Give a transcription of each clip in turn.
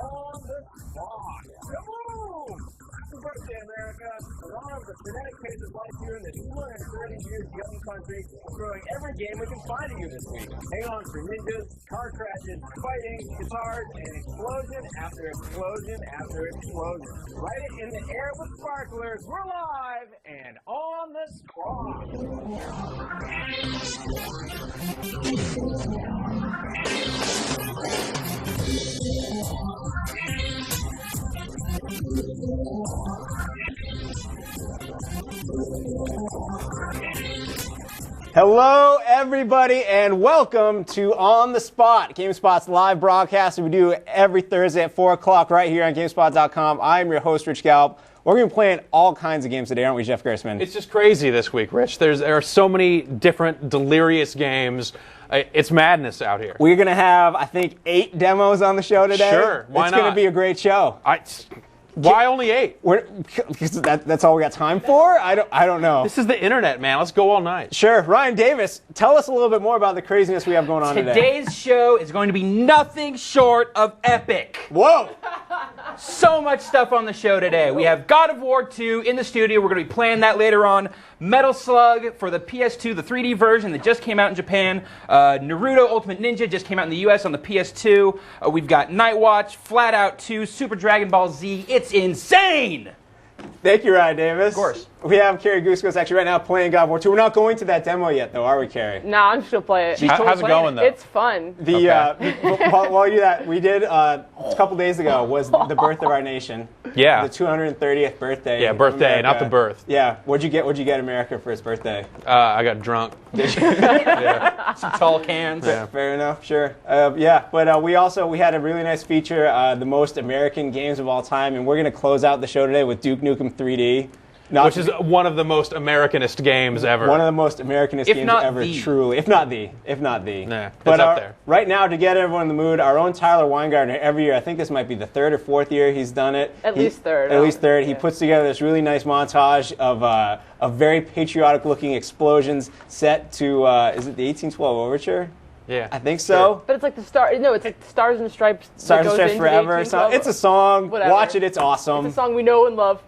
On the clock. Boom! Happy birthday, America. In honor of the frenetic pace of life here in the 230 years young country, we're throwing every game we can find at you this week. Hang on for ninjas, car crashes, fighting, guitars, and explosion after explosion after explosion. Light it in the air with sparklers. We're live and on the clock. Hello, everybody, and welcome to On the Spot, GameSpot's live broadcast that we do every Thursday at 4 o'clock right here on GameSpot.com. I'm your host, Rich Gallup. We're going to be playing all kinds of games today, aren't we, Jeff Gersman? It's just crazy this week, Rich. There are so many different delirious games. It's madness out here. We're going to have, I think, 8 demos on the show today. Sure, why not? It's not? going to be a great show. Why only 8? Because that's all we got time for? I don't know. This is the internet, man. Let's go all night. Sure. Ryan Davis, tell us a little bit more about the craziness we have going on today. Today's show is going to be nothing short of epic. Whoa! So much stuff on the show today. We have God of War 2 in the studio. We're going to be playing that later on. Metal Slug for the PS2, the 3D version that just came out in Japan. Naruto Ultimate Ninja just came out in the US on the PS2. We've got Night Watch, Flat Out 2, Super Dragon Ball Z. It's insane! Thank you, Ryan Davis. Of course. We have Carrie Gooskos actually right now playing God of War 2. We're not going to that demo yet, though, are we, Carrie? Nah, I'm just gonna play it. How's it going, though? It's fun. While you do that, we did a couple days ago was the birth of our nation. Yeah. The 230th birthday. Yeah, birthday, not the birth. Yeah. What'd you get America for his birthday? I got drunk. Yeah. Some tall cans. Yeah. Fair enough, sure. But we had a really nice feature, the most American games of all time, and we're going to close out the show today with Duke Nukem 3D. Which is one of the most Americanist games ever. One of the most Americanist games ever, truly. If not the. Nah, but it's up there. Right now, to get everyone in the mood, our own Tyler Weingartner, every year, I think this might be the 3rd or 4th year he's done it. At least third. Yeah. He puts together this really nice montage of very patriotic-looking explosions set to, is it the 1812 Overture? Yeah. I think so. But it's like it's like Stars and Stripes. Stars and Stripes Forever. It's a song. Whatever. Watch it. It's awesome. It's a song we know and love.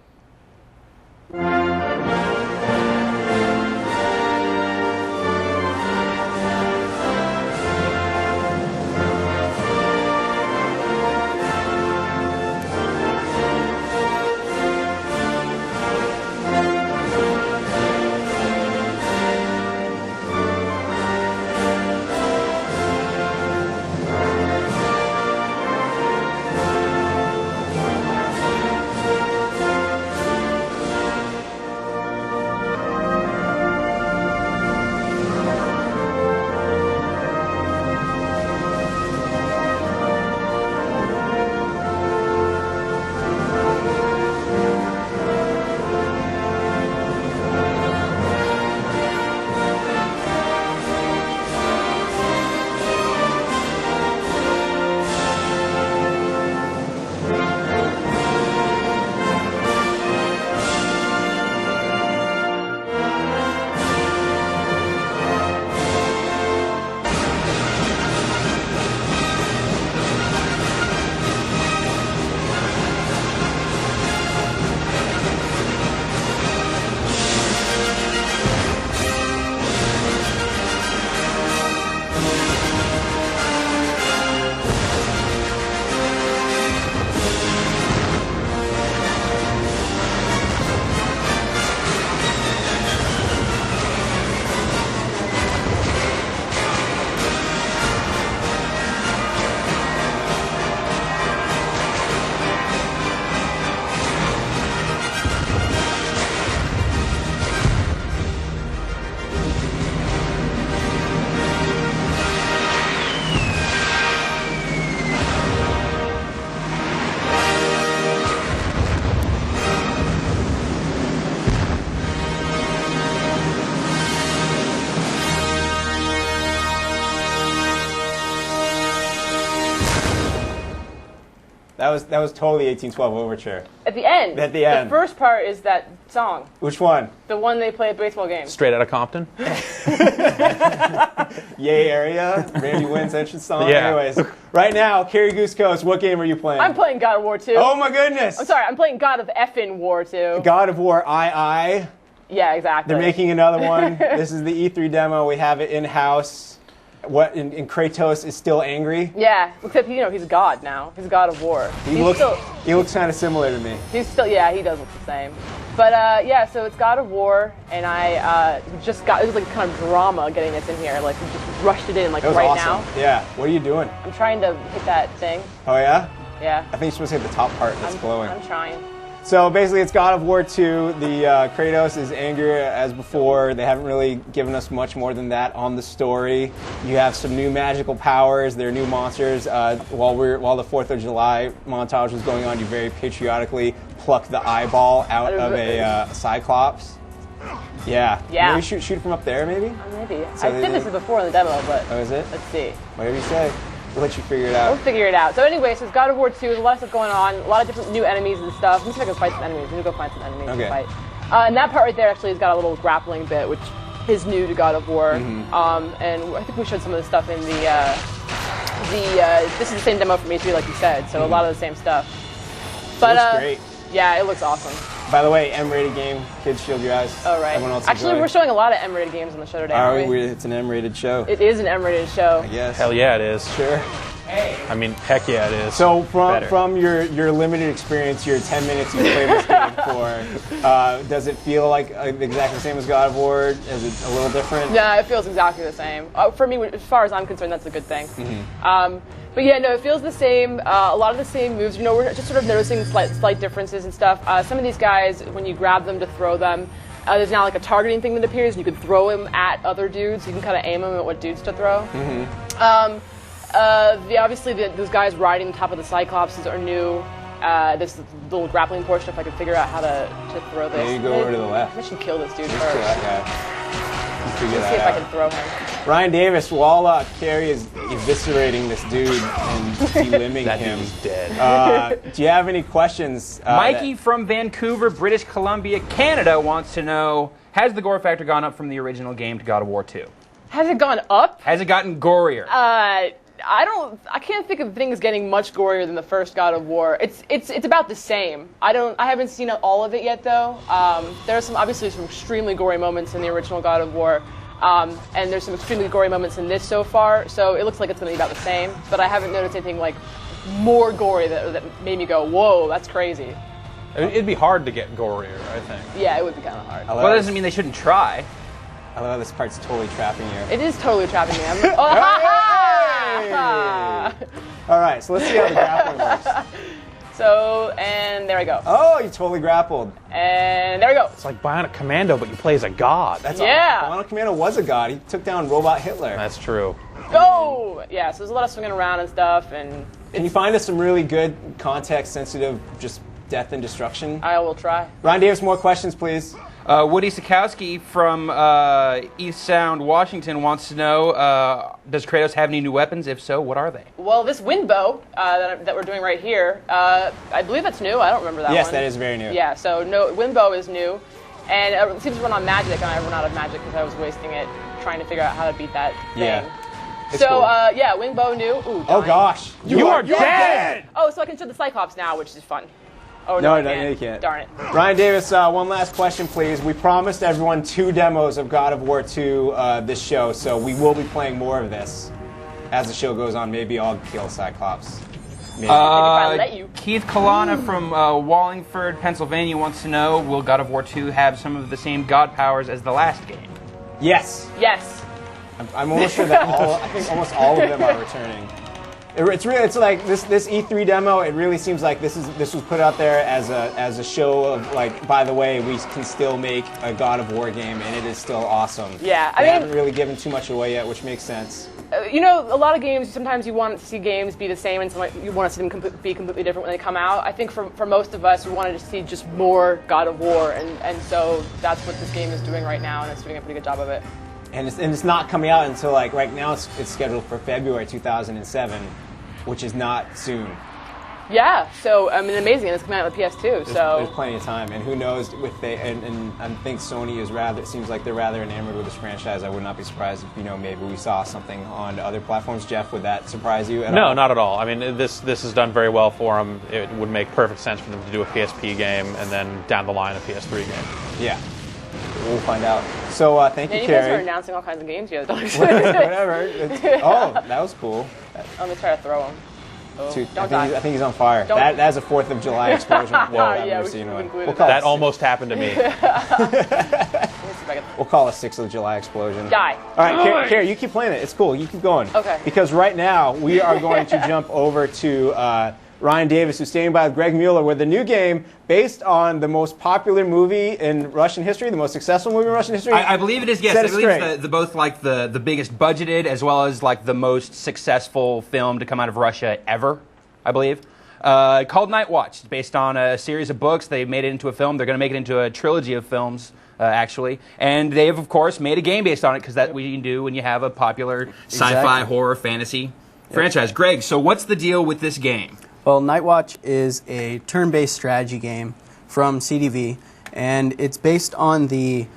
That was totally 1812 Overture. At the end. At the end. The first part is that song. Which one? The one they play at baseball games. Straight out of Compton. Yay area, Randy Wynn's entrance song. Yeah. Anyways, right now, Carrie Goose Coast, what game are you playing? I'm playing God of War 2. Oh my goodness! I'm sorry, I'm playing God of Effin' War 2. God of War II. Yeah, exactly. They're making another one. This is the E3 demo. We have it in-house. And Kratos is still angry. Yeah, except he's God now. He's God of War. He looks kind of similar to me. He does look the same. But yeah, so it's God of War, and I it was like kind of drama getting this in here. Like we just rushed it in like That was right awesome. now. Yeah. What are you doing? I'm trying to hit that thing. Oh yeah? Yeah. I think you're supposed to hit the top part that's glowing. I'm trying. So basically, it's God of War 2. The Kratos is angrier as before. They haven't really given us much more than that on the story. You have some new magical powers. There are new monsters. While the 4th of July montage was going on, you very patriotically plucked the eyeball out of a Cyclops. Yeah. Yeah. Maybe shoot from up there, maybe? Maybe. So I did this before in the demo, but Oh, is it? let's see. Whatever you say. We'll let you figure it We'll out. figure it out. So anyway, so it's God of War 2. There's a lot of stuff going on. A lot of different new enemies and stuff. Let me see if I can fight some enemies. Let me go find some enemies Okay. to fight. And that part right there actually has got a little grappling bit, which is new to God of War. And I think we showed some of the stuff in this is the same demo from E3, like you said. So a lot of the same stuff. But looks great. Yeah, it looks awesome. By the way, M-rated game. Kids, shield your eyes. Oh, right. Everyone else Actually, enjoy. we're showing a lot of M-rated games on the show today, Are aren't we? we? It's an M-rated show. It is an M-rated show. I guess. Hell yeah, it is. Sure. I mean, heck yeah, it is. So Better. from your limited experience, your 10 minutes you played this game for, does it feel like exactly the same as God of War? Is it a little different? Yeah, it feels exactly the same. For me, as far as I'm concerned, that's a good thing. But yeah, no, it feels the same. A lot of the same moves. We're just sort of noticing slight differences and stuff. Some of these guys, when you grab them to throw them, there's now like a targeting thing that appears, and you can throw them at other dudes. You can kind of aim them at what dudes to throw. Obviously, those guys riding on top of the Cyclopses are new. This little grappling portion, if I could figure out how to throw this. Maybe you go over to the left. I should kill this dude Just first. kill that guy. Figure Let's see that if I out. can throw him. Ryan Davis, while Carrie is eviscerating this dude and delimbing that him, dude's dead. do you have any questions? Mikey from Vancouver, British Columbia, Canada wants to know, has the gore factor gone up from the original game to God of War 2? Has it gone up? Has it gotten gorier? I can't think of things getting much gorier than the first God of War. It's about the same. I haven't seen all of it yet though. There are obviously some extremely gory moments in the original God of War. And there's some extremely gory moments in this so far, so it looks like it's going to be about the same. But I haven't noticed anything like more gory that made me go, whoa, that's crazy. It'd be hard to get gorier, I think. Yeah, it would be kind of hard. Well, that doesn't mean they shouldn't try. I love how this part's totally trapping you. It is totally trapping me. All right, so let's see how the grappling works. So, and there I go. Oh, you totally grappled. And there we go. It's like Bionic Commando, but you play as a god. That's Yeah. Bionic Commando was a god. He took down Robot Hitler. That's true. Go! Yeah, so there's a lot of swinging around and stuff, and Can you find us some really good, context-sensitive, just death and destruction? I will try. Ryan Davis, more questions, please. Woody Sikowski from East Sound, Washington wants to know, does Kratos have any new weapons? If so, what are they? Well, this wind bow that we're doing right here, I believe that's new. I don't remember that one. Yes, that is very new. Yeah, so no, wind bow is new, and it seems to run on magic, and I run out of magic because I was wasting it trying to figure out how to beat that thing. Yeah. It's So, cool. yeah, wind bow new. Ooh, Oh dying. gosh. You are dead! Oh, so I can show the Cyclops now, which is fun. Oh, No, I no, can't. you can't. Darn it. Ryan Davis, one last question, please. We promised everyone 2 demos of God of War 2 this show, so we will be playing more of this as the show goes on. Maybe I'll kill Cyclops. Maybe. I let you. Keith Kalana from Wallingford, Pennsylvania wants to know, will God of War 2 have some of the same god powers as the last game? Yes. Yes. I'm almost sure that I think almost all of them are returning. It's like this E3 demo. It really seems like this was put out there as a show of like, by the way, we can still make a God of War game and it is still awesome. Yeah, They haven't really given too much away yet, which makes sense. You know, a lot of games, sometimes you want to see games be the same and you want to see them be completely different when they come out. I think for most of us, we wanted to see just more God of War, and so that's what this game is doing right now, and it's doing a pretty good job of it. And it's not coming out until like right now. It's scheduled for February 2007, which is not soon. Yeah, so I mean, amazing, and it's coming out on the PS2. There's So plenty of time, and who knows? And I think Sony is rather. It seems like they're rather enamored with this franchise. I would not be surprised if maybe we saw something on other platforms. Jeff, would that surprise you at all? No, not at all. I mean, this has done very well for them. It would make perfect sense for them to do a PSP game and then down the line a PS3 game. Yeah. We'll find out. So thank you, you guys are Carrie. announcing all kinds of games here. Whatever. Oh, that was cool. Let me try to throw them. Oh, don't die. I think he's on fire. Don't- That's a 4th of July explosion. Yeah, we should have included call That it almost happened to me. We'll call it 6th of July explosion. Die. All right, Carrie, you keep playing it. It's cool. You keep going. Okay. Because right now we are going to jump over to Ryan Davis, who's standing by with Greg Mueller, with a new game based on the most popular movie in Russian history, the most successful movie in Russian history. I believe it is, yes. Set I it believe straight. it's the both like the biggest budgeted as well as like the most successful film to come out of Russia ever, I believe. Called Night Watch. It's based on a series of books. They made it into a film. They're going to make it into a trilogy of films, actually. And they have, of course, made a game based on it because that's what you can do when you have a popular sci-fi, horror, fantasy franchise. Greg, so what's the deal with this game? Well, Night Watch is a turn-based strategy game from CDV, and it's based on the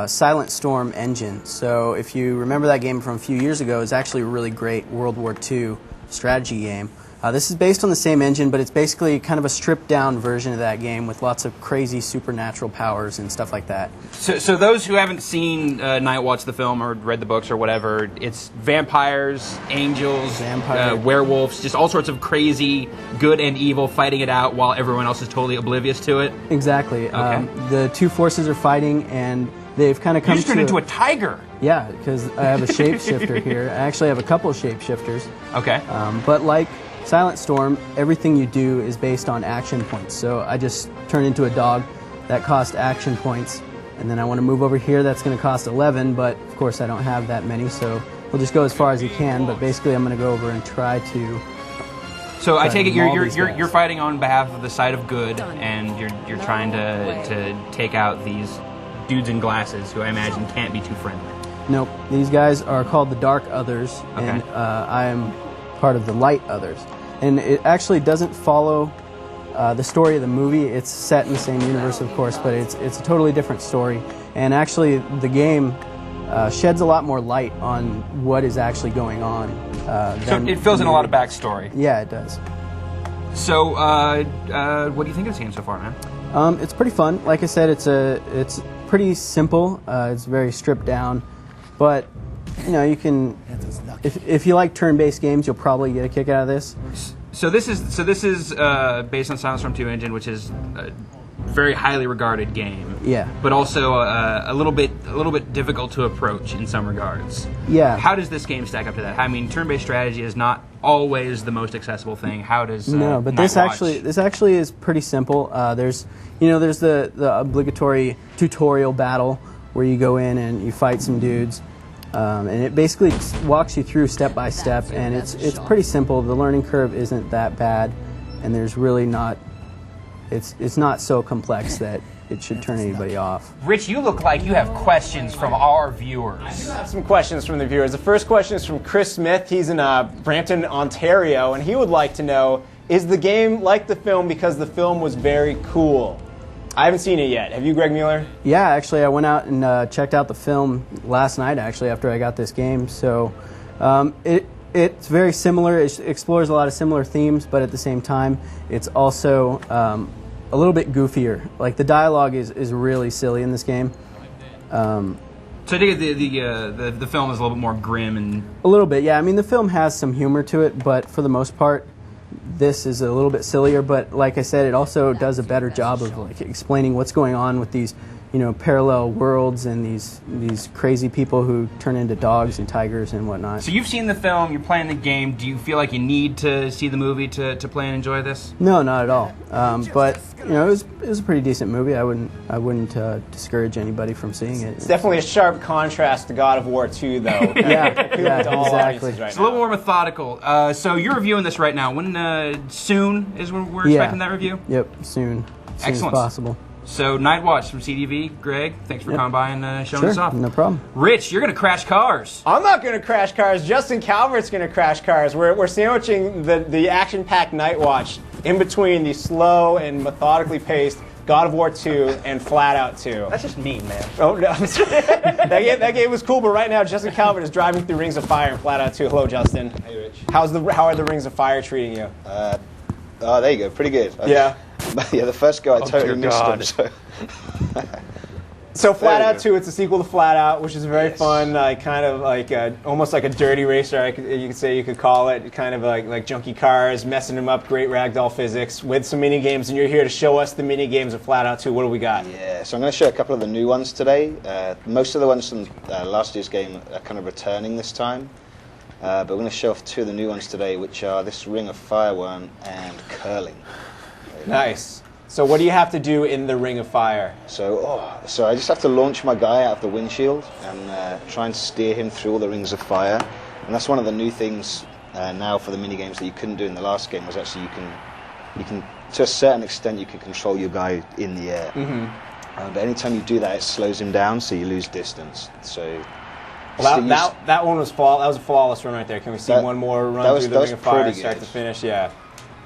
Silent Storm engine. So if you remember that game from a few years ago, it's actually a really great World War II strategy game. This is based on the same engine, but it's basically kind of a stripped-down version of that game with lots of crazy supernatural powers and stuff like that. So those who haven't seen Night Watch the film or read the books or whatever, it's vampires, angels, werewolves, just all sorts of crazy good and evil fighting it out while everyone else is totally oblivious to it. Exactly. Okay. The two forces are fighting, and they've kind of come You just turned into a tiger. Yeah, because I have a shapeshifter here. I actually have a couple of shapeshifters. Okay. But like Silent Storm, everything you do is based on action points. So I just turn into a dog that costs action points, and then I want to move over here. That's going to cost 11, but of course I don't have that many, so we'll just go as far as you can. But basically, I'm going to go over and try to. So I take it maul these guys. you're fighting on behalf of the side of good, and you're trying to take out these dudes in glasses who I imagine can't be too friendly. Nope. These guys are called the Dark Others, Okay. and I am part of the Light Others. And it actually doesn't follow the story of the movie. It's set in the same universe, of course, but it's a totally different story. And actually, the game sheds a lot more light on what is actually going on. So it fills in a lot of backstory. Yeah, it does. So what do you think of this game so far, man? It's pretty fun. Like I said, it's pretty simple. It's very stripped down, but you can. If you like turn-based games, you'll probably get a kick out of this. So this is based on Silent Storm 2 engine, which is a very highly regarded game. Yeah. But also a little bit difficult to approach in some regards. Yeah. How does this game stack up to that? I mean, turn-based strategy is not always the most accessible thing. How does No, but Night this Watch- actually is pretty simple. There's the obligatory tutorial battle where you go in and you fight some dudes. And it basically walks you through step by step, and it's pretty simple. The learning curve isn't that bad, and there's really not. It's not so complex that it should turn anybody off. Rich, you look like you have questions from our viewers. I have some questions from the viewers. The first question is from Chris Smith. He's in Brampton, Ontario, and he would like to know, is the game like the film because the film was very cool? I haven't seen it yet. Have you, Greg Mueller? Yeah, actually, I went out and checked out the film last night, actually, after I got this game. So it's very similar. It explores a lot of similar themes, but at the same time, it's also a little bit goofier. Like, the dialogue is really silly in this game. So I think the film is a little bit more grim and A little bit, yeah. I mean, the film has some humor to it, but for the most part, this is a little bit sillier. But like I said, it also does a better job of like explaining what's going on with these, parallel worlds and these crazy people who turn into dogs and tigers and whatnot. So you've seen the film, you're playing the game. Do you feel like you need to see the movie to play and enjoy this? No, not at all. But it was a pretty decent movie. I wouldn't discourage anybody from seeing it. It's definitely a sharp contrast to God of War 2, though. Yeah, To all exactly. audiences right It's a little more methodical. So you're reviewing this right now. When soon is when we're expecting that review? Yep, soon as Excellent. possible. So Night Watch from CDV. Greg, thanks for coming by and showing Sure, us off. no problem. Rich, you're going to crash cars. I'm not going to crash cars. Justin Calvert's going to crash cars. We're sandwiching the action-packed Night Watch in between the slow and methodically paced God of War 2 and Flat Out 2. That's just mean, man. Oh, no. that game was cool, but right now Justin Calvert is driving through Rings of Fire in Flat Out 2. Hello, Justin. Hey, Rich. How are the Rings of Fire treating you? Oh, there you go. Pretty good. Yeah. Yeah, the first go I totally missed God. him. So. So Flat There we Out go. 2, it's a sequel to Flat Out, which is very Yes. fun, kind of like almost like a dirty racer. You could say you could call it, kind of like junky cars, messing them up, great ragdoll physics with some mini games. And you're here to show us the mini games of Flat Out 2. What do we got? Yeah, so I'm going to show a couple of the new ones today. Most of the ones from last year's game are kind of returning this time. But we're going to show off two of the new ones today, which are this Ring of Fire one and curling. Nice. So what do you have to do in the Ring of Fire? So I just have to launch my guy out of the windshield and try and steer him through all the Rings of Fire. And that's one of the new things now for the mini games that you couldn't do in the last game. Was actually you can to a certain extent you can control your guy in the air. Mm-hmm. But anytime you do that, it slows him down, so you lose distance. So that one was that was a flawless run right there. Can we see one more run through the Ring of Fire, start to finish? Yeah.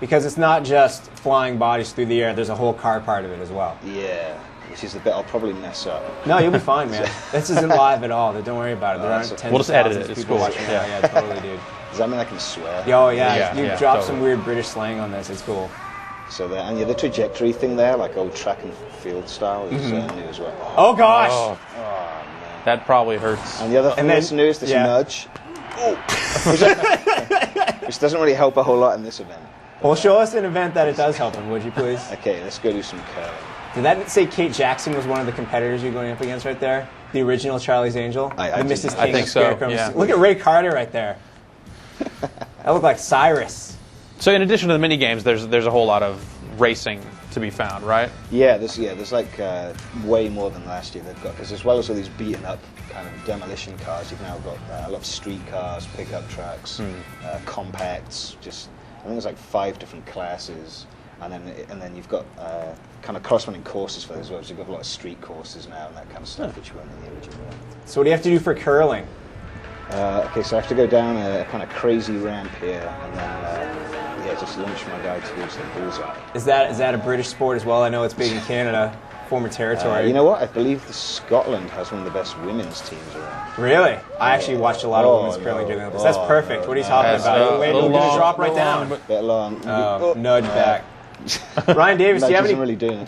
Because it's not just flying bodies through the air, there's a whole car part of it as well. Yeah, which is the bit I'll probably mess up. No, you'll be fine, man. This isn't live at all. Don't worry about it. There aren't tens We'll just of edit thousands it. of It's people cool. watching now. Yeah, totally, dude. Does that mean I can swear? Oh, yeah. Yeah, you yeah, dropped totally. some weird British slang on this. It's cool. So the trajectory thing there, like old track and field style, is new as well. Oh, gosh! Oh, man. that probably hurts. And the other thing that's new is this nudge. Which doesn't really help a whole lot in this event. Well, show us an event that it does help in, would you please? Okay, let's go do some curling. Did that say Kate Jackson was one of the competitors you're going up against right there? The original Charlie's Angel? I the did Mrs. know. King I think of so, Scarecrows. yeah. Look at Ray Carter right there. That looked like Cyrus. So in addition to the mini games, there's a whole lot of racing to be found, right? Yeah, there's like way more than last year they've got, because as well as all these beaten up kind of demolition cars, you've now got a lot of street cars, pickup trucks, compacts. I think there's like 5 different classes, and then you've got kind of corresponding courses for those as well. So you've got a lot of street courses now and that kind of stuff, which weren't in the original one. So what do you have to do for curling? Okay, so I have to go down a kind of crazy ramp here, and then just launch my guy towards the bullseye. Is that a British sport as well? I know it's big in Canada, former territory. You know what? I believe Scotland has one of the best women's teams around. Really? I actually watched a lot of women's curling during the Olympics. That's perfect. What are you talking about? Wait, we're going to drop right down. Bit long. Nudge back. Ryan Davis, do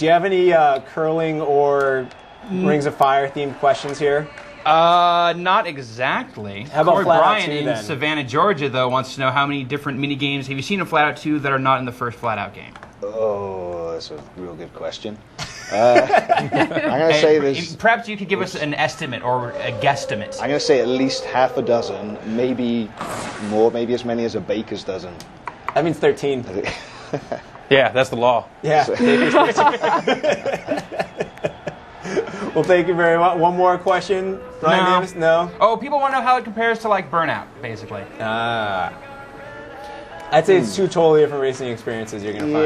you have any curling or Rings of Fire themed questions here? Not exactly. How about Corey Flat Out Bryan 2 in then? Savannah, Georgia, though, wants to know how many different mini games have you seen in Flat Out 2 that are not in the first Flat Out game? Oh, that's a real good question. I'm going to say there's... Perhaps you could give us an estimate or a guesstimate. I'm going to say at least half a dozen, maybe more, maybe as many as a baker's dozen. That means 13. Yeah, that's the law. Yeah. Well, thank you very much. One more question, Ryan Davis? No? Oh, people want to know how it compares to, like, Burnout, basically. I'd say it's two totally different racing experiences you're going to find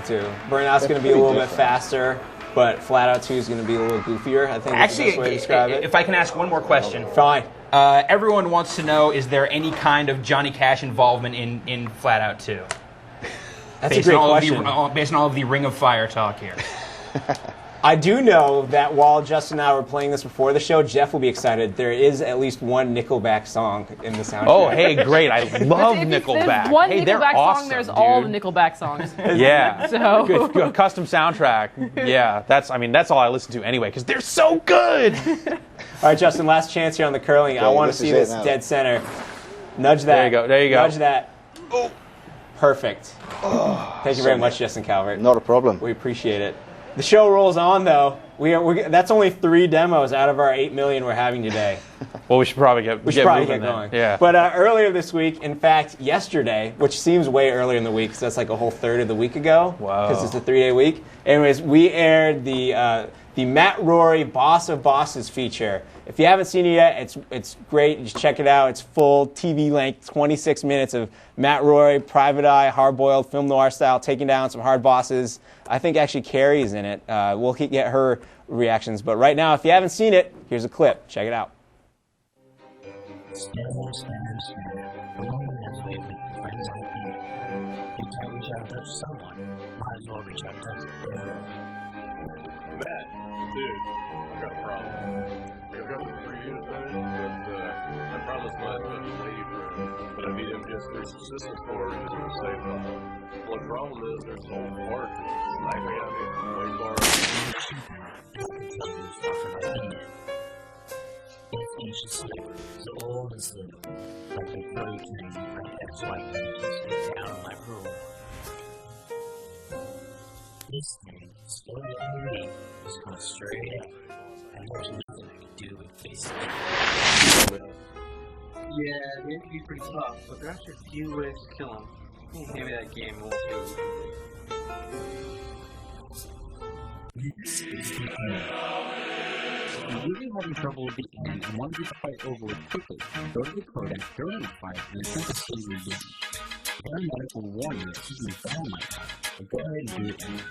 between the two. Burnout's going to be a little bit faster, but Flat Out 2 is going to be a little goofier. I think that's the best way to describe it. If I can ask one more question. Fine. Everyone wants to know, is there any kind of Johnny Cash involvement in Flat Out 2? That's a great question. Based on all of the Ring of Fire talk here. I do know that while Justin and I were playing this before the show, Jeff will be excited. There is at least one Nickelback song in the soundtrack. Oh, hey, great. I love Nickelback. There's one hey, Nickelback they're song, awesome, there's dude. all the Nickelback songs. Yeah. So. Good custom soundtrack. Yeah, that's all I listen to anyway, because they're so good. All right, Justin, last chance here on the curling. I want to see this dead center. Nudge that. There you go. Nudge that. Oh. Perfect. Thank you very much, Justin Calvert. Not a problem. We appreciate it. The show rolls on, though. That's only 3 demos out of our 8 million we're having today. Well, we should probably get moving going. Yeah. But earlier this week, in fact, yesterday, which seems way earlier in the week, because that's like a whole third of the week ago. Wow. Because it's a 3-day week. Anyways, we aired the Matt Rory Boss of Bosses feature. If you haven't seen it yet, it's great. Just check it out. It's full TV length, 26 minutes of Matt Rory, private eye, hard-boiled, film noir style, taking down some hard bosses. I think actually Carrie's in it. We'll get her reactions. But right now, if you haven't seen it, here's a clip. Check it out. Star Wars fans, along with friends like you, can't reach out and touch someone, might as well reach out and touch the Matt, dude, I got a problem. I've got the 3 unit finish, but I promised my husband to leave, but I need him just there's assistance for it to save file. Well, the problem is there's a whole part that's sniping at me way far. Ancient slavery is old as the like the 30 times my ex-wife just down on my room. This thing, slowly underneath, is going straight up, and there's nothing I can do but face it. Yeah, they can be pretty tough, but there are actually a few ways to kill him. Maybe that game will see what we can do. This is the end. If you're really having trouble with the end and want to get the fight over with quickly, go to the codex during the fight and attempt to save your game. Paramedic will warn you that something bad might happen, but go ahead and do it anyway.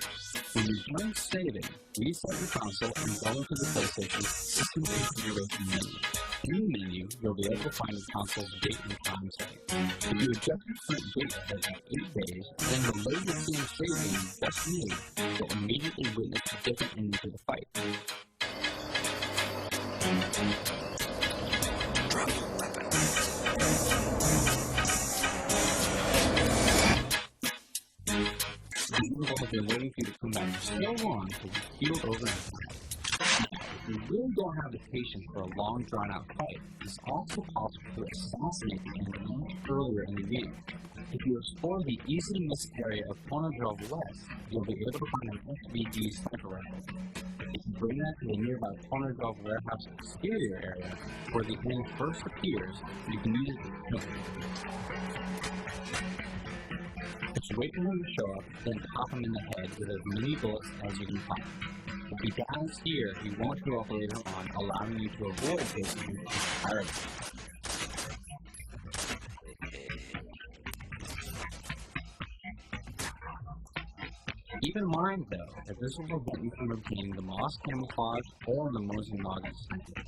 When you're done saving, reset your console and go into the PlayStation System Configuration menu. In the menu, you'll be able to find the console's date and time setting. If you adjust your current date ahead by 8 days, then the latest game save game you just made will immediately witness a different ending to the fight. People have been waiting for you to come back so long to be healed over time. If you really don't have the patience for a long, drawn-out fight, it's also possible to assassinate the enemy much earlier in the game. If you explore the easily missed area of Corner Grove West, you'll be able to find an FVG sniper rifle. If you bring that to the nearby Corner Grove Warehouse exterior area, where the end first appears, you can use it to kill him. Just wait for him to show up, then pop him in the head with as many bullets as you can pop. If he dies here, he won't show up later on, allowing you to avoid facing him entirely. Keep in mind, though, that this will prevent you from obtaining the Moss Camouflage or the Mosin Login sniper.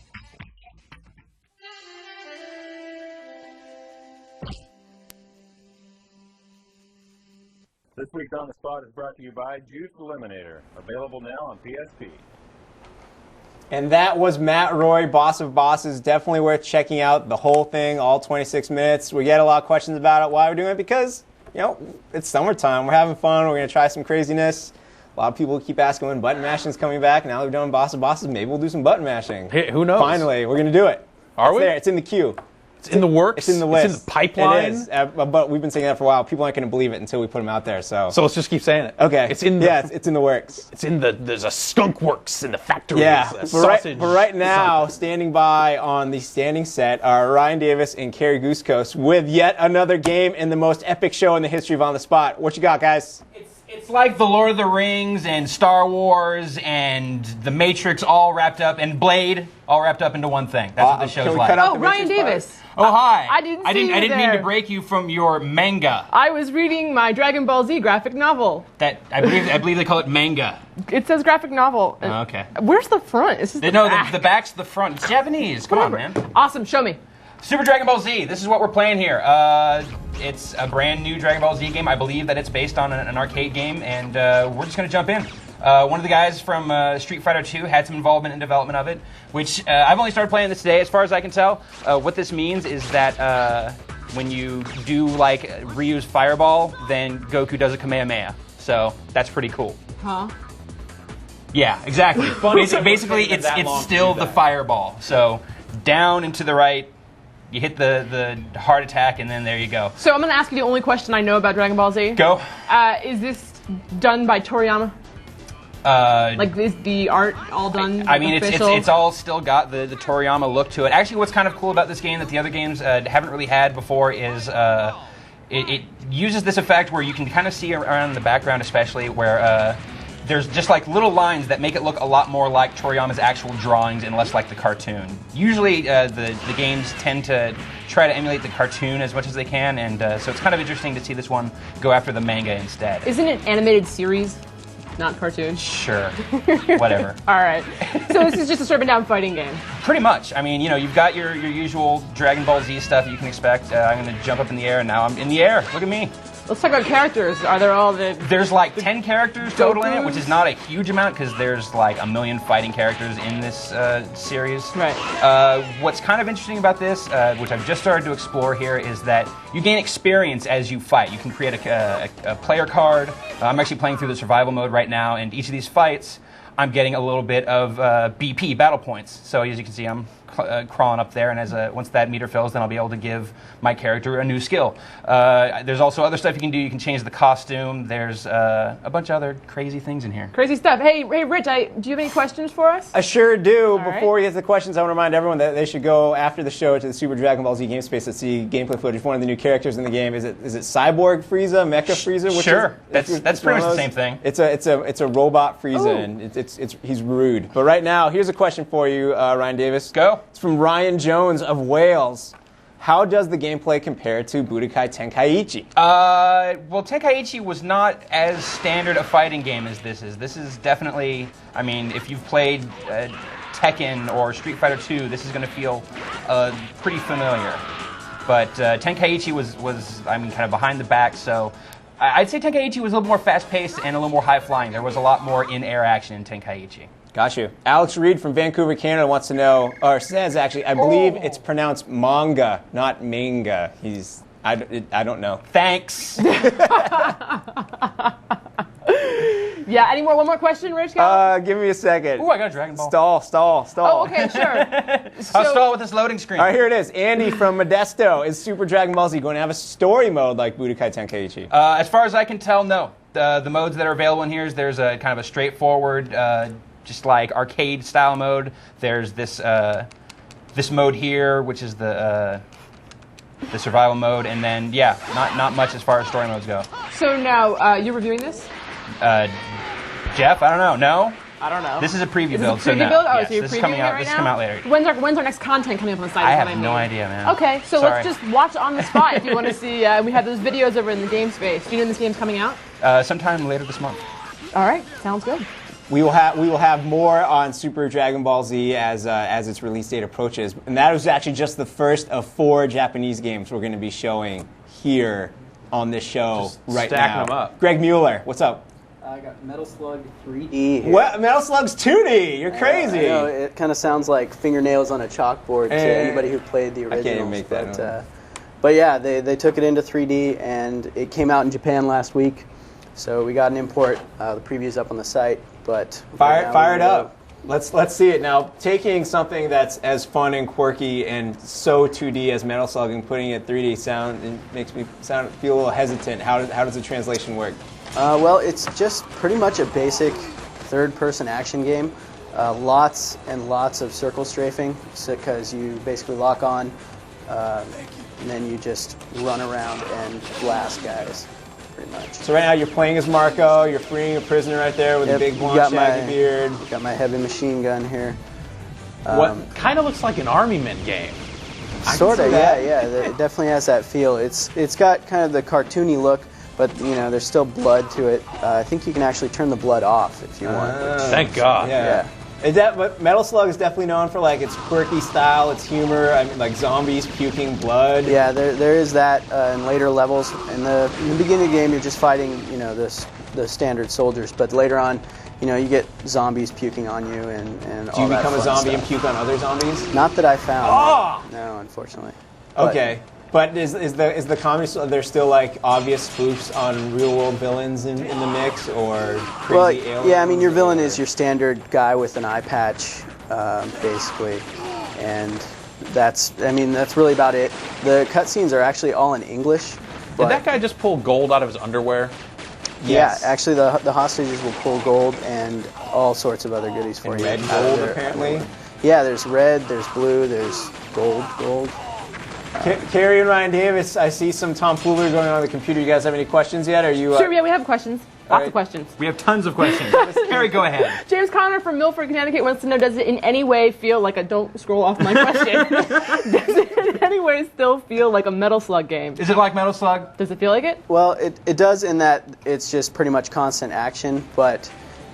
This week's On the Spot is brought to you by Juice Eliminator, available now on PSP. And that was Matt Roy, Boss of Bosses. Definitely worth checking out the whole thing, all 26 minutes. We get a lot of questions about it. Why we're doing it? Because, you know, it's summertime. We're having fun. We're going to try some craziness. A lot of people keep asking when button mashing is coming back. Now that we're doing Boss of Bosses, maybe we'll do some button mashing. Hey, who knows? Finally, we're going to do it. Are we? There. It's in the queue. It's in the works? It's in the list. It's in the pipeline? It is. But we've been saying that for a while. People aren't going to believe it until we put them out there. So let's just keep saying it. Okay. It's in the, it's in the works. It's in the, there's a skunk works in the factory. Yeah. But right now, something. standing by on the standing set are Ryan Davis and Carrie Goosecoast with yet another game in the most epic show in the history of On the Spot. What you got, guys? It's like the Lord of the Rings and Star Wars and The Matrix all wrapped up, and Blade all wrapped up into one thing. That's what the show's like. Oh, Ryan Davis. Oh, hi. I didn't mean to break you from your manga. I was reading my Dragon Ball Z graphic novel. That I believe they call it manga. It says graphic novel. Oh, okay. Where's the front? Is this the back? The back's the front. It's Japanese. Come on, man. Awesome. Show me. Super Dragon Ball Z. This is what we're playing here. It's a brand new Dragon Ball Z game. I believe that it's based on an arcade game, and we're just going to jump in. One of the guys from Street Fighter 2 had some involvement in development of it, which I've only started playing this today, as far as I can tell. What this means is that when you do like Ryu's Fireball, then Goku does a Kamehameha. So that's pretty cool. Huh? Yeah, exactly. Basically, it's still the Fireball. So down and to the right. You hit the heart attack, and then there you go. So I'm going to ask you the only question I know about Dragon Ball Z. Go. Is this done by Toriyama? Like, is the art all done? I mean, it's all still got the Toriyama look to it. Actually, what's kind of cool about this game that the other games haven't really had before is it uses this effect where you can kind of see around in the background, especially where there's just like little lines that make it look a lot more like Toriyama's actual drawings and less like the cartoon. Usually the games tend to try to emulate the cartoon as much as they can, and so it's kind of interesting to see this one go after the manga instead. Isn't it animated series, not cartoon? Sure. Whatever. All right. So this is just a straight down fighting game. Pretty much. I mean, you know, you've got your usual Dragon Ball Z stuff you can expect. I'm going to jump up in the air, and now I'm in the air. Look at me. Let's talk about characters. Are there all the... There's like 10 characters total in it, Gokus? which is not a huge amount because there's like a million fighting characters in this series. Right. What's kind of interesting about this, which I've just started to explore here, is that you gain experience as you fight. You can create a player card. I'm actually playing through the survival mode right now, and each of these fights, I'm getting a little bit of BP, battle points. So as you can see, I'm crawling up there, and once that meter fills, then I'll be able to give my character a new skill. There's also other stuff you can do. You can change the costume. There's a bunch of other crazy things in here. Crazy stuff. Hey, Rich, do you have any questions for us? I sure do. All Before right. we get to the questions, I want to remind everyone that they should go after the show to the Super Dragon Ball Z game space to see gameplay footage of one of the new characters in the game. Is it Cyborg Frieza, Mecha Frieza? Which Sure. is, That's pretty much the same thing. It's a robot Frieza, and he's rude. But right now, here's a question for you, Ryan Davis. Go. It's from Ryan Jones of Wales. How does the gameplay compare to Budokai Tenkaichi? Well, Tenkaichi was not as standard a fighting game as this is. This is definitely, I mean, if you've played Tekken or Street Fighter 2, this is going to feel pretty familiar. But Tenkaichi was, I mean, kind of behind the back, so I'd say Tenkaichi was a little more fast-paced and a little more high-flying. There was a lot more in-air action in Tenkaichi. Got you. Alex Reed from Vancouver, Canada wants to know, or says actually, I believe it's pronounced manga, not manga. I don't know. Thanks. Yeah, one more question, Rich? Give me a second. Ooh, I got a Dragon Ball. Stall. Oh, okay, sure. I'll stall with this loading screen. All right, here it is. Andy from Modesto. Is Super Dragon Ball Z going to have a story mode like Budokai Tenkaichi? As far as I can tell, no. The modes that are available in here is there's a kind of a straightforward, just like arcade style mode. There's this mode here, which is the survival mode, and then not much as far as story modes go. So now, you're reviewing this? Jeff, I don't know. No. I don't know. This is a preview Is build. this a preview so no. build? Oh, Yes, so you're this is previewing coming it out. right This now? is coming out later. When's our next content coming up on the site? I is have what no mean. idea, man. Okay, so Sorry. let's just watch on the spot if you want to see. We have those videos over in the game space. Do you know when this game's coming out? Sometime later this month. All right, sounds good. We will have more on Super Dragon Ball Z as its release date approaches, and that was actually just the first of 4 Japanese games we're going to be showing here on this show Just right now. stacking them up. Greg Mueller, what's up? I got Metal Slug 3D here. What? Metal Slug's 2D. You're crazy. I know, it kind of sounds like fingernails on a chalkboard to anybody who played the originals. I can't even make that. But yeah, they took it into 3D, and it came out in Japan last week. So we got an import. The preview's up on the site, but Fire it up. Let's see it now. Taking something that's as fun and quirky and so 2D as Metal Slug and putting it 3D makes me feel a little hesitant. How does the translation work? Well, it's just pretty much a basic third-person action game. Lots and lots of circle strafing, because you basically lock on, and then you just run around and blast guys, pretty much. So right now you're playing as Marco. You're freeing a prisoner right there with a big blonde shaggy beard. Got my heavy machine gun here. What kind of looks like an Army Men game. Sort of, yeah. It definitely has that feel. It's got kind of the cartoony look, but there's still blood to it. I think you can actually turn the blood off if you want. Thank God. Yeah. But Metal Slug is definitely known for like its quirky style, its humor. I mean, like zombies puking blood. Yeah, there is that in later levels. In the beginning of the game, you're just fighting, the standard soldiers. But later on, you get zombies puking on you and all that. Do you become a zombie stuff. and puke on other zombies? Not that I found. Oh! No, unfortunately. Okay. But is the comedy, are there still like obvious spoofs on real world villains in the mix, or crazy aliens? Yeah, I mean your villain is your standard guy with an eye patch, basically, and that's really about it. The cutscenes are actually all in English. Did that guy just pull gold out of his underwear? Yes. Yeah, actually the hostages will pull gold and all sorts of other goodies for you. Red gold, apparently. Yeah, there's red, there's blue, there's gold. Carrie and Ryan Davis, I see some tomfoolery going on the computer. You guys have any questions yet? Are you? Sure, yeah, we have questions. Lots of questions. We have tons of questions. Carrie, go ahead. James Conner from Milford, Connecticut wants to know, does it in any way feel like a, don't scroll off my question, does it in any way still feel like a Metal Slug game? Is it like Metal Slug? Does it feel like it? Well, it does in that it's just pretty much constant action, but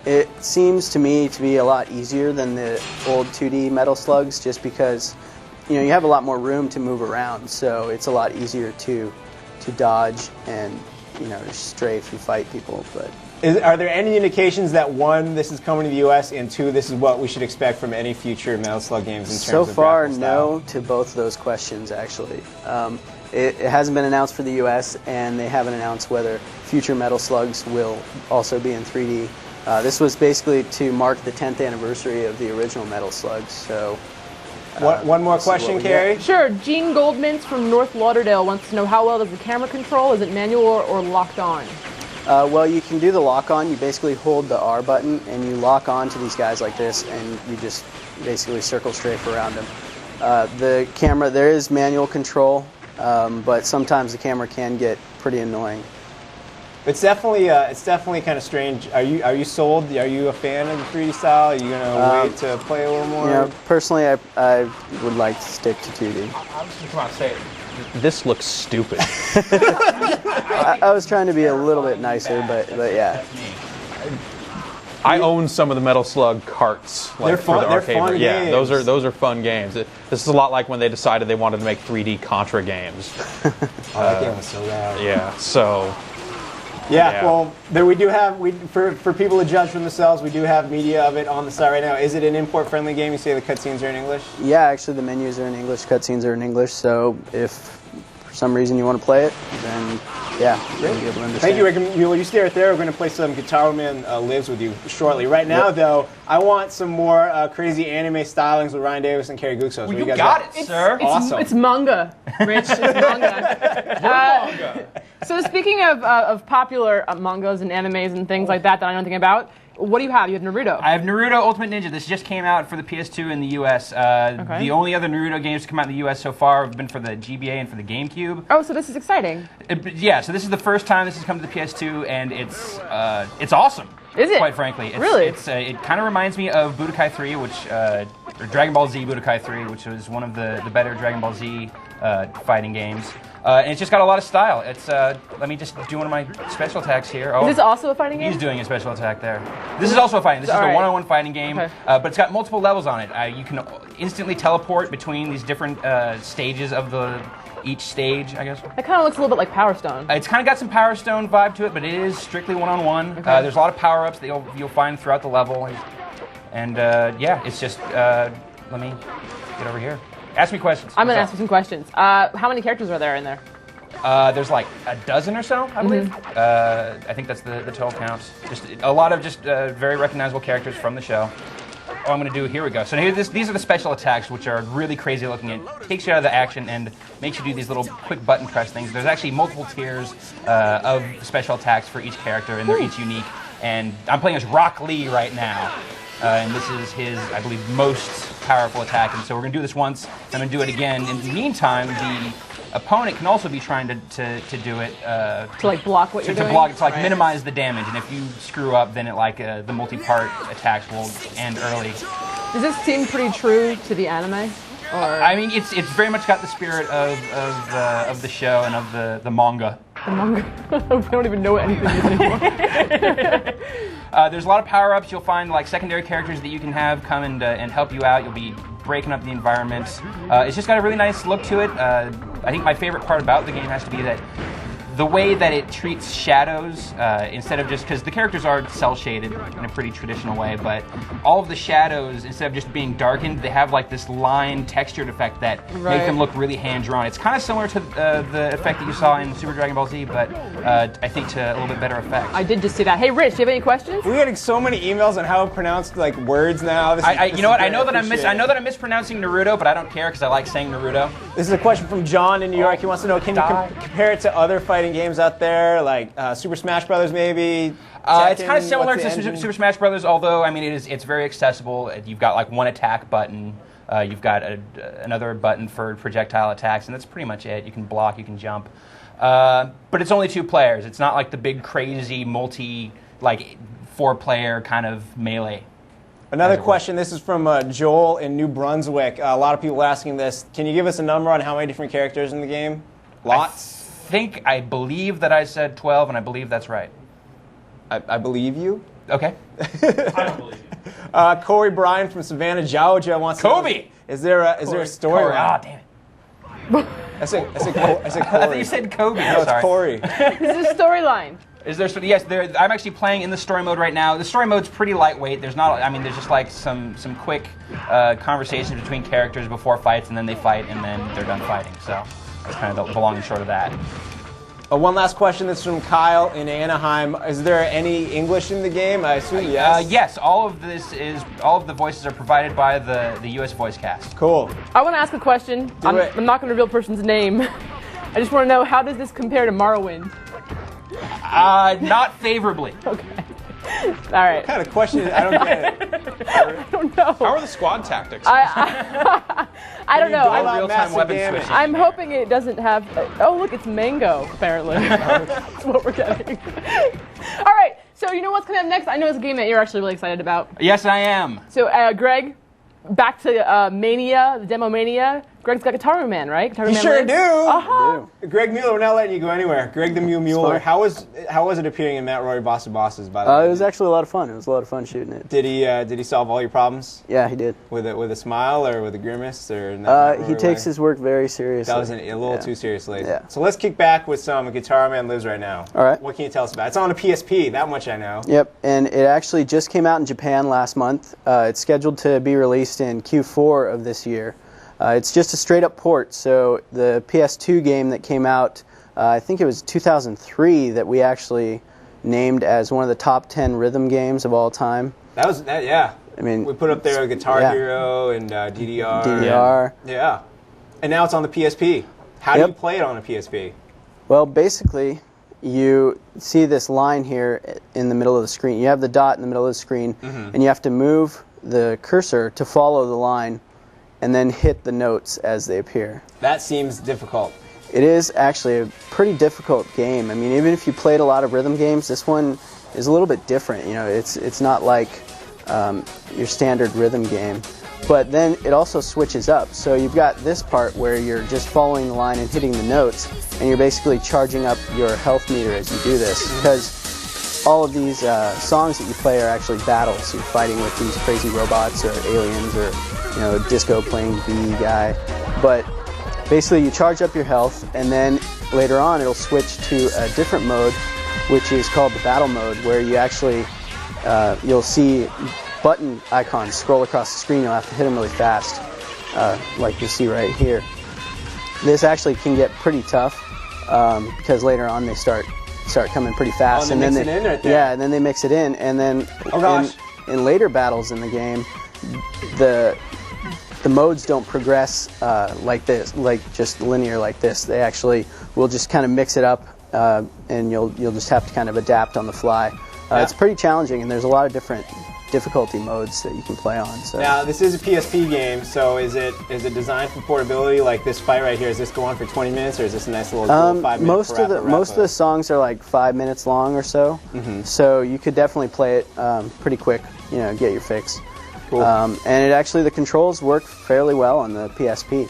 it seems to me to be a lot easier than the old 2D Metal Slugs, just because you have a lot more room to move around, so it's a lot easier to dodge and just strafe and fight people. But Are there any indications that one, this is coming to the U.S., and two, this is what we should expect from any future Metal Slug games in terms so of far, graphical style? no to both of those questions. Actually, it hasn't been announced for the U.S., and they haven't announced whether future Metal Slugs will also be in 3D. This was basically to mark the 10th anniversary of the original Metal Slugs. So. One more question, Carrie? Sure. Gene Goldmintz from North Lauderdale wants to know how well does the camera control? Is it manual or locked on? Well, you can do the lock on. You basically hold the R button and you lock on to these guys like this, and you just basically circle strafe around them. The camera, there is manual control, but sometimes the camera can get pretty annoying. It's definitely kind of strange. Are you sold? Are you a fan of the 3D style? Are you gonna wait to play a little more? Personally, I would like to stick to 2D. I'm just gonna come out and say it. This looks stupid. I was trying to be a little bit nicer, but yeah. I own some of the Metal Slug carts, like They're fun- for the they're arcade. fun Yeah, games. those are fun games. This is a lot like when they decided they wanted to make 3D Contra games. That game was so loud. Yeah, so. Yeah, well, we do have, for people to judge for themselves, we do have media of it on the site right now. Is it an import-friendly game? You say the cutscenes are in English? Yeah, actually the menus are in English, cutscenes are in English, so if for some reason you want to play it, then yeah, you'll be able to understand. Thank you, Rick. You stay right there. We're going to play some Guitar Man Lives with you shortly. Right now, though, I want some more crazy anime stylings with Ryan Davis and Carrie Guxos. Well, you got it, sir. Awesome. It's manga, Rich. It's manga. So speaking of popular mangas and animes and things like that I know nothing about, what do you have? You have Naruto. I have Naruto Ultimate Ninja. This just came out for the PS2 in the US. The only other Naruto games to come out in the US so far have been for the GBA and for the GameCube. Oh, so this is exciting. Yeah, so this is the first time this has come to the PS2, and it's awesome. Is it? Quite frankly. Really? It kind of reminds me of Budokai 3, or Dragon Ball Z Budokai 3, which was one of the better Dragon Ball Z fighting games. And it's just got a lot of style. It's let me just do one of my special attacks here. Oh, is this also a fighting game? He's doing a special attack there. This is also a fighting. This is a one-on-one fighting game, but it's got multiple levels on it. You can instantly teleport between these different stages of each stage, I guess. It kind of looks a little bit like Power Stone. It's kind of got some Power Stone vibe to it, but it is strictly one-on-one. There's a lot of power-ups that you'll find throughout the level, and yeah, it's just let me get over here. Ask me questions. I'm going to ask you some questions. How many characters are there in there? There's like a dozen or so, I believe. I think that's the total count. Just a lot of very recognizable characters from the show. Oh, I'm going to do, here we go. So these are the special attacks, which are really crazy looking. It takes you out of the action and makes you do these little quick button press things. There's actually multiple tiers of special attacks for each character, and they're each unique. And I'm playing as Rock Lee right now. And this is his, I believe, most powerful attack. And so we're going to do this once. I'm going to do it again. In the meantime, the opponent can also be trying to do it. To like block what you're doing? To block, to like minimize the damage. And if you screw up, then the multi-part attacks will end early. Does this seem pretty true to the anime? Or? I mean, it's very much got the spirit of the show and of the manga. The manga? We don't even know what anything is anymore. There's a lot of power-ups. You'll find like secondary characters that you can have come and help you out. You'll be breaking up the environment. It's just got a really nice look to it. I think my favorite part about the game has to be that the way that it treats shadows, instead of just, because the characters are cel-shaded in a pretty traditional way, but all of the shadows, instead of just being darkened, they have like this line textured effect that make them look really hand-drawn. It's kind of similar to the effect that you saw in Super Dragon Ball Z, but I think to a little bit better effect. I did just see that. Hey, Rich, do you have any questions? We're getting so many emails on how to pronounce like words now. You know what? I know that I'm mispronouncing Naruto, but I don't care because I like saying Naruto. This is a question from John in New York. He wants to know, can you compare it to other fighting games out there, like Super Smash Brothers, maybe? It's kind of similar to Super Smash Brothers, although I mean it's very accessible. You've got like one attack button. You've got another button for projectile attacks, and that's pretty much it. You can block, you can jump, but it's only 2 players. It's not like the big crazy multi like 4-player kind of melee. Another question. This is from Joel in New Brunswick. A lot of people asking this. Can you give us a number on how many different characters in the game? Lots. I believe that I said 12, and I believe that's right. I believe you. Okay. I don't believe you. Corey Bryan from Savannah, Georgia wants to know, is there a story? Ah, damn it. I said I thought Corey. you said Kobe. No, it's Sorry. Corey. This is a storyline. Is there? Yes, I'm actually playing in the story mode right now. The story mode's pretty lightweight. There's not. I mean, there's just like some quick conversations between characters before fights, and then they fight, and then they're done fighting. So that's kind of the long and short of that. One last question. That's from Kyle in Anaheim. Is there any English in the game? I assume yes. Yes. All of the voices are provided by the U.S. voice cast. Cool. I want to ask a question. Do it. I'm not going to reveal the person's name. I just want to know, how does this compare to Morrowind? Not favorably. Okay. All right. What kind of question? I don't get it. I don't know. How are the squad tactics? I don't know. All out real-time massive weapon damage. switching. I'm hoping it doesn't have. Oh, look, it's mango, apparently. That's what we're getting. All right, so you know what's coming up next? I know it's a game that you're actually really excited about. Yes, I am. So, Greg, back to Mania, the demo Mania. Greg's got Guitar Man, right? Guitar You Man sure lives? do. Uh-huh. Greg Mueller, we're not letting you go anywhere. Greg the Mueller. How was it appearing in Matt Roy Boss of Bosses? By the way, It was actually a lot of fun. It was a lot of fun shooting it. Did he solve all your problems Yeah, he did. with a smile or with a grimace or not? He takes his work very seriously. That was a little too seriously. Yeah. So let's kick back with some Guitar Man Lives right now. All right. What can you tell us about it? It's on a PSP, that much I know. Yep, and it actually just came out in Japan last month. It's scheduled to be released in Q4 of this year. It's just a straight-up port, so the PS2 game that came out, I think it was 2003, that we actually named as one of the top 10 rhythm games of all time. Yeah. I mean, We put up there Guitar yeah. Hero and DDR. DDR. Yeah. And now it's on the PSP. How do Yep. you play it on a PSP? Well, basically, you see this line here in the middle of the screen. You have the dot in the middle of the screen, and you have to move the cursor to follow the line and then hit the notes as they appear. That seems difficult. It is actually a pretty difficult game. I mean, even if you played a lot of rhythm games, this one is a little bit different. You know, it's not like your standard rhythm game. But then it also switches up. So you've got this part where you're just following the line and hitting the notes, and you're basically charging up your health meter as you do this, because all of these songs that you play are actually battles. You're fighting with these crazy robots or aliens or, you know, disco playing bee guy. But basically you charge up your health, and then later on it'll switch to a different mode, which is called the battle mode, where you actually you'll see button icons scroll across the screen. You'll have to hit them really fast, like you see right here. This actually can get pretty tough because later on they start coming pretty fast, and then mix it in right there. yeah, and then they mix it in, and then Oh gosh. in later battles in the game, the modes don't progress like this, like just linear like this. They actually will just kind of mix it up, and you'll just have to kind of adapt on the fly. It's pretty challenging, and there's a lot of different difficulty modes that you can play on. So Now, this is a PSP game, so is it designed for portability? Like this fight right here, does this go on for 20 minutes, or is this a nice little 5-minute most of the songs are like 5 minutes long or so. So you could definitely play it pretty quick. You know, get your fix. Cool. And the controls work fairly well on the PSP.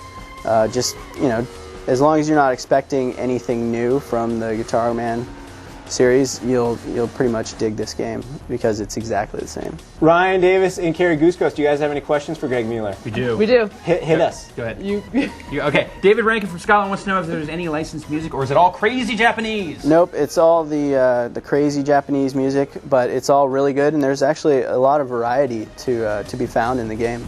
Just, you know, as long as you're not expecting anything new from the Guitar Man series, you'll pretty much dig this game because it's exactly the same. Ryan Davis and Carrie Goosecoast, do you guys have any questions for Greg Mueller? We do. We do. Hit us. Go ahead. You Okay. David Rankin from Scotland wants to know if there's any licensed music, or is it all crazy Japanese? Nope, it's all the crazy Japanese music, but it's all really good, and there's actually a lot of variety to be found in the game.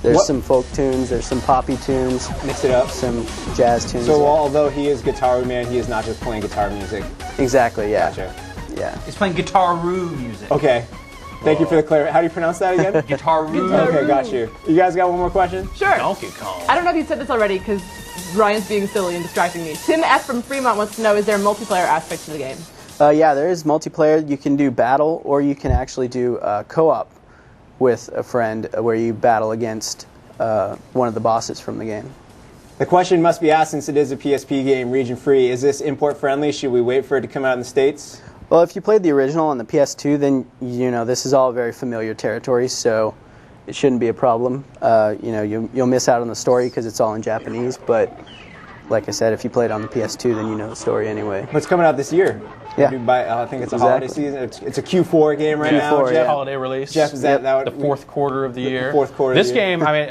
There's some folk tunes, there's some poppy tunes, Mix it up. some jazz tunes. So yeah. although he is Guitar Man, he is not just playing guitar music. Exactly, yeah. Gotcha. Yeah. It's playing guitar-roo music. Okay. Thank you for the clarity. How do you pronounce that again? Guitar-roo. Okay, got you. You guys got one more question? Sure. Donkey Kong. I don't know if you said this already because Ryan's being silly and distracting me. Tim F. from Fremont wants to know, is there a multiplayer aspect to the game? Yeah, there is multiplayer. You can do battle, or you can actually do co-op with a friend where you battle against one of the bosses from the game. The question must be asked, since it is a PSP game, region free. Is this import friendly? Should we wait for it to come out in the States? Well, if you played the original on the PS2, then you know this is all very familiar territory, so it shouldn't be a problem. You know, you'll miss out on the story because it's all in Japanese, but like I said, if you played on the PS2, then you know the story anyway. What's coming out this year? Yeah. Maybe I think it's a holiday season. It's a Q4 game right now. Q4, Jeff. Holiday release. Jeff, is that the fourth quarter of the year? Fourth quarter. This of the year. game, I mean,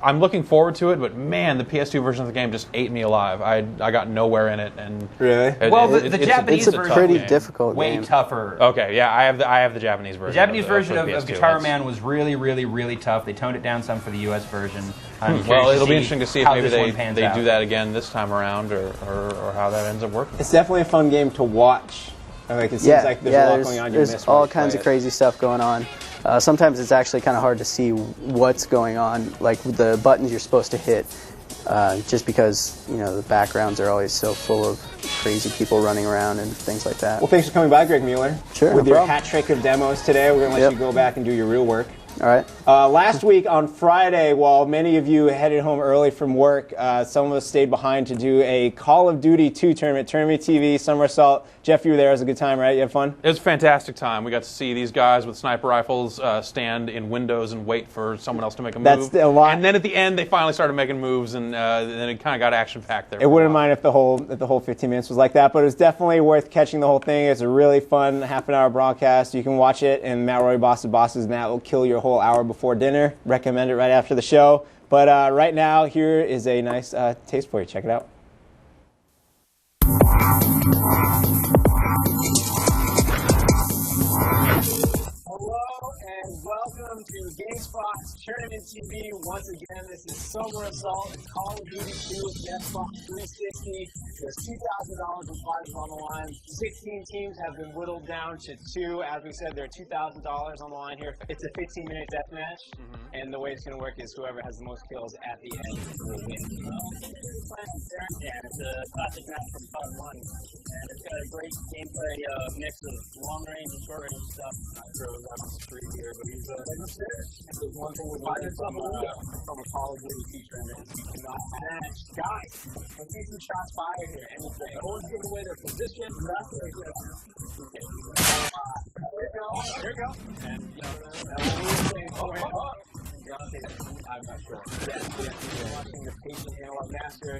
I'm looking forward to it, but man, the PS2 version of the game just ate me alive. I got nowhere in it, and really. Well, the Japanese it's a version pretty game. difficult way game. tougher. Okay, yeah, I have the Japanese version. The Japanese of version of PS2. Guitar That's- Man was really, really, really tough. They toned it down some for the U.S. version. Well, it'll be interesting to see if how maybe this one they pans do out. that again this time around, or how that ends up working. It's definitely a fun game to watch. Like it seems like there's a lot going on. You There's miss all when you kinds play of crazy stuff going on. Sometimes it's actually kind of hard to see what's going on, like the buttons you're supposed to hit, just because the backgrounds are always so full of crazy people running around and things like that. Well, thanks for coming by, Greg Mueller. Sure, With no your problem. hat trick of demos today, we're going to let you go back and do your real work. All right. Last week on Friday, while many of you headed home early from work, some of us stayed behind to do a Call of Duty 2 tournament, Tournament TV, Summer Assault. Jeff, you were there. It was a good time, right? You had fun? It was a fantastic time. We got to see these guys with sniper rifles stand in windows and wait for someone else to make a move. That's a lot. And then at the end, they finally started making moves, and then it kind of got action-packed there. It wouldn't mind if the whole 15 minutes was like that, but it was definitely worth catching the whole thing. It's a really fun half-an-hour broadcast. You can watch it in Matt Roy Boss of Bosses, and that will kill your whole hour before dinner. Recommend it right after the show. But right now, here is a nice taste for you. Check it out. Hello and welcome to GameSpot's Tournament TV. Once again, this is Summer Assault. It's Call of Duty 2 with Xbox 360. There's $2,000 in prizes on the line. 16 teams have been whittled down to 2. As we said, there are $2,000 on the line here. It's a 15-minute death match, and the way it's going to work is whoever has the most kills at the end will win. Yeah, it's a classic match from part 1. And it's got a great gameplay mix of long-range and short-range stuff. Not sure I'm on the street here, but he's there's one thing with from a Call of Duty feature in this. You cannot match. Guys, when these shots fired here, anything. Always give away their position. There you go. And, I'm not sure. Yes, you're watching the Patient Analog Master.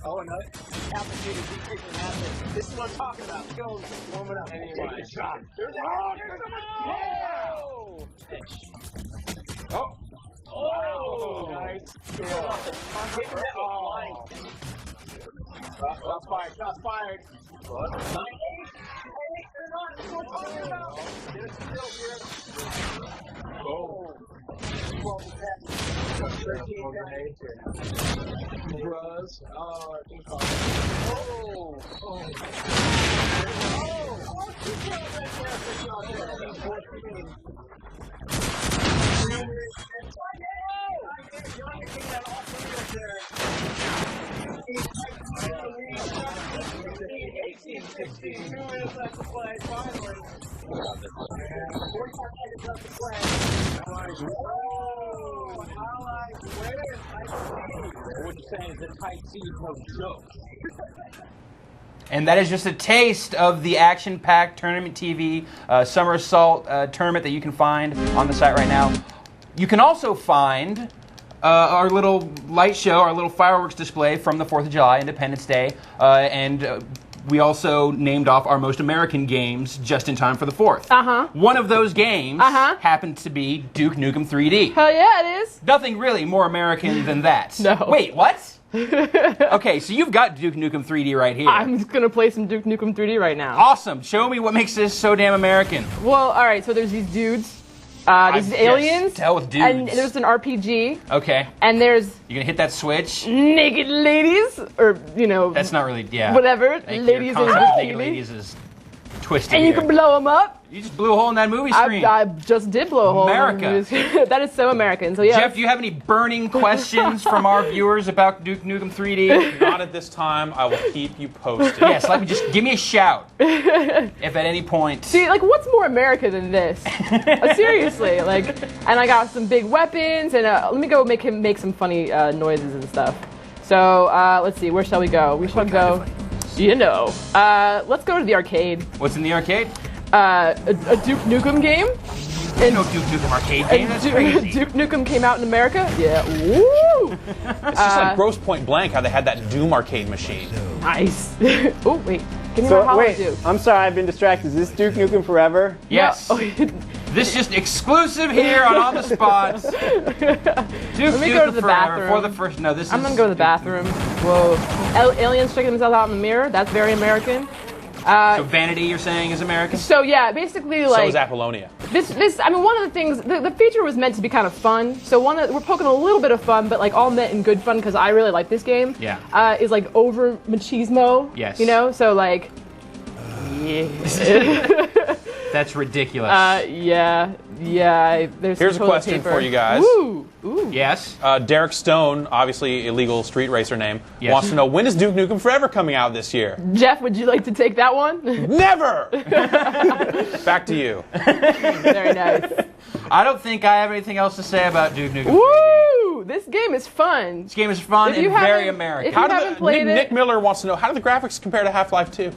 Oh, another Capitated Patient Master. This is what I'm talking about. Go warm it up. Anyway. Shot. There's a Oh! Nice. Shots fired. Shots fired. Oh. 13 Bros. Oh, I think And that is just a taste of the action-packed Tournament TV Summer Assault tournament that you can find on the site right now. You can also find our little light show, our little fireworks display from the 4th of July, Independence Day, and we also named off our most American games just in time for the 4th. One of those games happened to be Duke Nukem 3D. Hell yeah, it is. Nothing really more American than that. No. Wait, what? Okay, so you've got Duke Nukem 3D right here. I'm just gonna play some Duke Nukem 3D right now. Awesome. Show me what makes this so damn American. Well, all right. So there's these dudes. These aliens. Tell with dudes. And there's an RPG. Okay. And there's You gonna hit that switch? naked ladies, or That's not really, yeah. whatever. I think Ladies your in a concept of naked bikini. ladies is twisted. And you here. can blow them up. You just blew a hole in that movie screen. I just did blow a hole. America. That is so American. So yeah. Jeff, do you have any burning questions from our viewers about Duke Nukem 3D? Not at this time. I will keep you posted. Yes, just give me a shout. If at any point. See, like, what's more America than this? Seriously, like, and I got some big weapons, and let me go make some funny noises and stuff. So let's see, where shall we go? We shall go. Let's go to the arcade. What's in the arcade? A Duke Nukem game. And no Duke Nukem arcade game. That's crazy. Duke Nukem came out in America. Yeah. Woo! It's just like Gross Point Blank, how they had that Doom arcade machine. Nice. Oh wait. Give me So my Hollow wait, Duke. I'm sorry, I've been distracted. Is this Duke Nukem Forever? Yes. No. This is just exclusive here on the Spots. Duke Let me Nukem go to the Forever bathroom. for the first. No, this I'm is. gonna go to the bathroom. Whoa. Aliens checking themselves out in the mirror. That's very American. So Vanity, you're saying, is American? So yeah, basically So like is Apollonia. this. I mean, one of the things the feature was meant to be kind of fun. So we're poking a little bit of fun, but like all meant in good fun because I really like this game. Yeah. Is like over machismo. Yes. You know, so like. Yeah. That's ridiculous. Yeah. There's Here's a some toilet question paper. for you guys. Ooh. Yes. Derek Stone, obviously illegal street racer name, Yes. wants to know, when is Duke Nukem Forever coming out this year? Jeff, would you like to take that one? Never! Back to you. Very nice. I don't think I have anything else to say about Duke Nukem 3D. Woo! This game is fun. This game is fun If you and very haven't- American. if you haven't played Nick it, Miller wants to know, how do the graphics compare to Half-Life 2?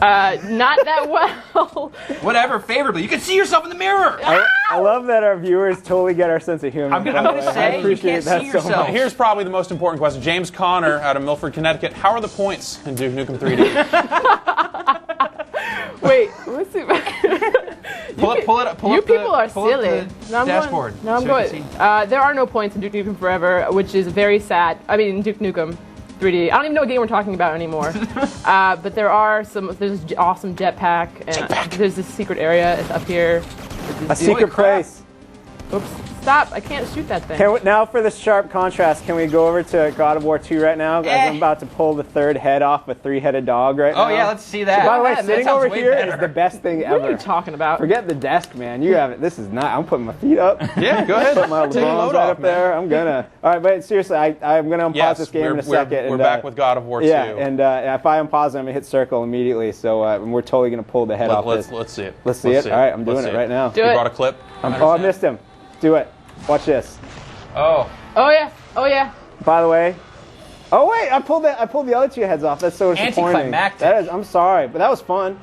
not that well. Whatever, favorably. You can see yourself in the mirror. I love that our viewers totally get our sense of humor. I'm gonna by the way. say, I you appreciate can't that see so yourself. much. Here's probably the most important question. James Conner out of Milford, Connecticut. How are the points in Duke Nukem 3D? Wait, let's see. Pull it up. You people are silly. No, I'm dashboard. Going, no, I'm so you going. can see. There are no points in Duke Nukem Forever, which is very sad. I mean, Duke Nukem 3D. I don't even know what game we're talking about anymore. But there are some. There's an awesome jetpack, and there's this secret area. It's up here. A secret place. Oops! Stop! I can't shoot that thing. Now for the sharp contrast, can we go over to God of War 2 right now? As I'm about to pull the third head off a three-headed dog right now. Oh yeah, let's see that. By the way, That sitting sounds over way here better. is the best thing What ever. are you talking about? Forget the desk, man. You have it. This is not. I'm putting my feet up. Yeah, go ahead. Put my Take a LeBrons load right off, up there. I'm gonna. All right, but seriously, I'm gonna unpause Yes, this game in a we're second. We're and, back with God of War 2. Yeah, and if I unpause it, I'm gonna hit circle immediately. So we're totally gonna pull the head off Let's this. see it. Let's see it. All right, I'm doing it right now. Do You it. brought a clip? I missed him. Do it. Watch this. Oh. Oh yeah. Oh yeah. By the way. Oh wait, I pulled the other two heads off. That's so disappointing. Anticlimactic. That is. I'm sorry, but that was fun.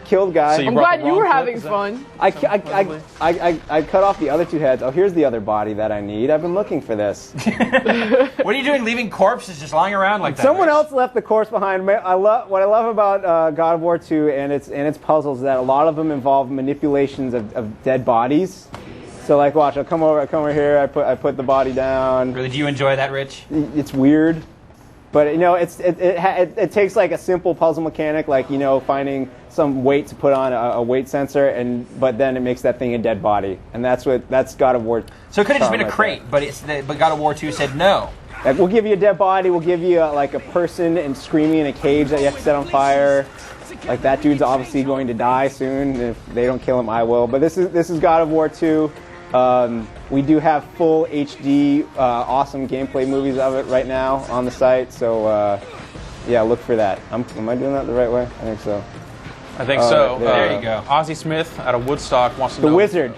Killed guy. So I'm brought glad the you wrong were clip, having is that- fun. I cut off the other two heads. Oh, here's the other body that I need. I've been looking for this. What are you doing leaving corpses just lying around like that? Someone Rich? else left the corpse behind. What I love about God of War 2 and its puzzles is that a lot of them involve manipulations of dead bodies. So like, watch. I'll come over here. I put the body down. Really, do you enjoy that, Rich? It's weird, but it takes like a simple puzzle mechanic, like finding some weight to put on a weight sensor, but then it makes that thing a dead body, and that's God of War. So it could have just been a right crate, but God of War 2 said no. Like, we'll give you a dead body. We'll give you like a person and screaming in a cage that you have to set on fire. Like that dude's obviously going to die soon. If they don't kill him, I will. But this is God of War 2. We do have full HD, awesome gameplay movies of it right now on the site. So yeah, look for that. Am I doing that the right way? I think so. I think so. There you go. Ozzie Smith out of Woodstock wants to know. The Wizard.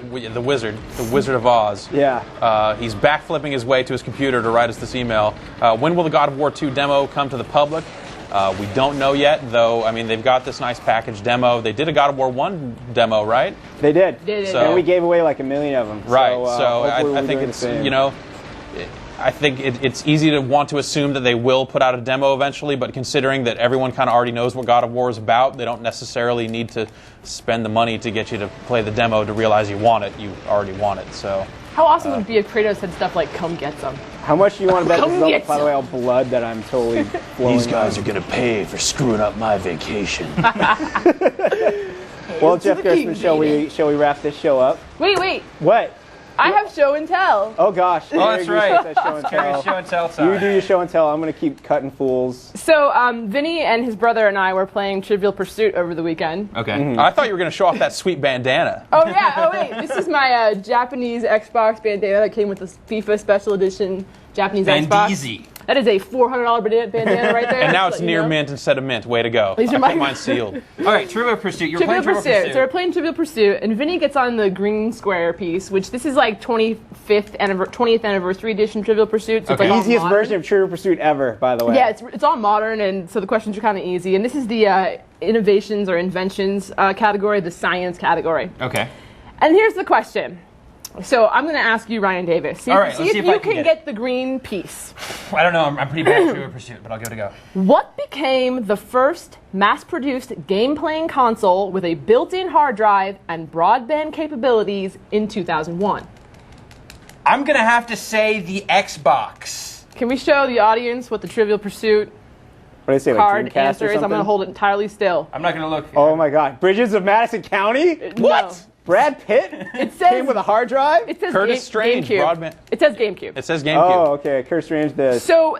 The Wizard of Oz. Yeah. He's backflipping his way to his computer to write us this email. When will the God of War 2 demo come to the public? We don't know yet, though. I mean, they've got this nice package demo. They did a God of War 1 demo, right? They did. So- And we gave away like 1 million of them. Right. So, So hopefully I we're think doing it's, the same. I think it's easy to want to assume that they will put out a demo eventually, but considering that everyone kind of already knows what God of War is about, they don't necessarily need to spend the money to get you to play the demo to realize you want it. You already want it. So How awesome would it be if Kratos said stuff like "Come get some"? How much do you want to bet this Come is all, get by the way, all blood that I'm totally flowing on? are gonna pay for screwing up my vacation. Well, Jeff Gerstmann, shall we wrap this show up? Wait. What? I have show and tell. Oh gosh. Oh, that's right. Show and Carrie's tell. show and tell You time. do your show and tell. I'm going to keep cutting fools. So, Vinny and his brother and I were playing Trivial Pursuit over the weekend. Okay. I thought you were going to show off that sweet bandana. Oh yeah. Oh wait. This is my Japanese Xbox bandana that came with the FIFA Special Edition Japanese Xbox. Bandeezy. That is a $400 bandana right there. And now just it's to let you near know. mint instead of mint. Way to go. These are I my- kept mine sealed. All right, Trivial Pursuit. You're Trivial playing Pursuit. Trivial Pursuit. So we're playing Trivial Pursuit, and Vinny gets on the green square piece, which this is like 20th anniversary edition Trivial Pursuit. So it's Okay. like all Easiest modern. version of Trivial Pursuit ever, by the way. Yeah, it's all modern, and so the questions are kind of easy. And this is the innovations or inventions category, the science category. Okay. And here's the question. So I'm going to ask you, Ryan Davis. See, All right, see let's if see if I you can can get get the green piece. I don't know. I'm pretty bad at Trivial Pursuit, but I'll give it a go. What became the first mass-produced game-playing console with a built-in hard drive and broadband capabilities in 2001? I'm going to have to say the Xbox. Can we show the audience what the Trivial Pursuit What do they say? card Like Dreamcast answer or is? I'm something? going to hold it entirely still. I'm not going to look. Oh my God! Bridges of Madison County? What? No. Brad Pitt It says came with a hard drive? It says Curtis Strange, GameCube. broadband. It says GameCube. It says GameCube. Oh, okay. Curtis Strange did. So,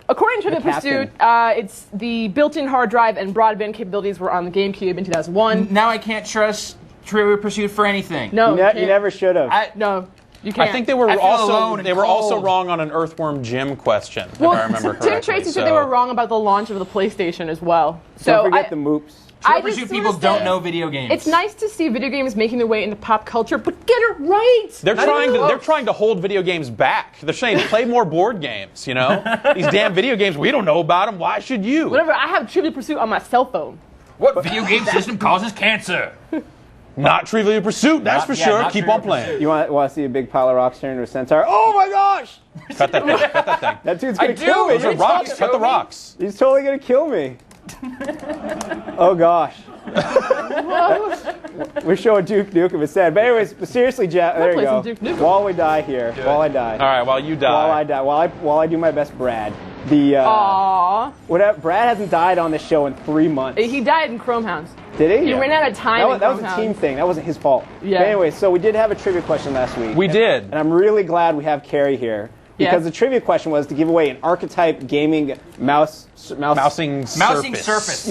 according to The Trivial Pursuit, it's the built-in hard drive and broadband capabilities were on the GameCube in 2001. Now I can't trust Trivial Pursuit for anything. No, You never should have. No, you can't. I think they were I feel alone and also cold. wrong on an Earthworm Jim question, if Well, I remember Tim correctly. Tracy said they were wrong about the launch of the PlayStation as well. So Don't forget the moops. I Trivial just Pursuit wanna people don't say, know video games. It's nice to see video games making their way into pop culture, but get it right. They're Not trying even to close. hold video games back. They're saying play more board games. You know, these damn video games, we don't know about them. Why should you? Whatever. I have Trivial Pursuit on my cell phone. What video game system causes cancer? Not Trivial Pursuit, that's for sure. not Keep Trivial on playing. You want to see a big pile of rocks turn into a centaur? Oh my gosh! Cut that thing. Cut that thing. That dude's gonna I kill do. me. Those are He's rocks. totally- Cut the rocks. He's totally gonna kill me. Oh gosh. We're showing Duke Nukem instead. But anyways, seriously, Jeff, there you play go. some Duke Nukem. While we die here, while I die. All right, while you die. While I do my best, Brad. The Aww. Brad hasn't died on this show in 3 months. He died in Chrome Hounds. Did he? He ran out of time. That was in a Chrome team Hounds. thing. That wasn't his fault. Yeah. But anyway, so we did have a trivia question last week. We did. And I'm really glad we have Carrie here. Because the trivia question was to give away an archetype gaming Mousing surface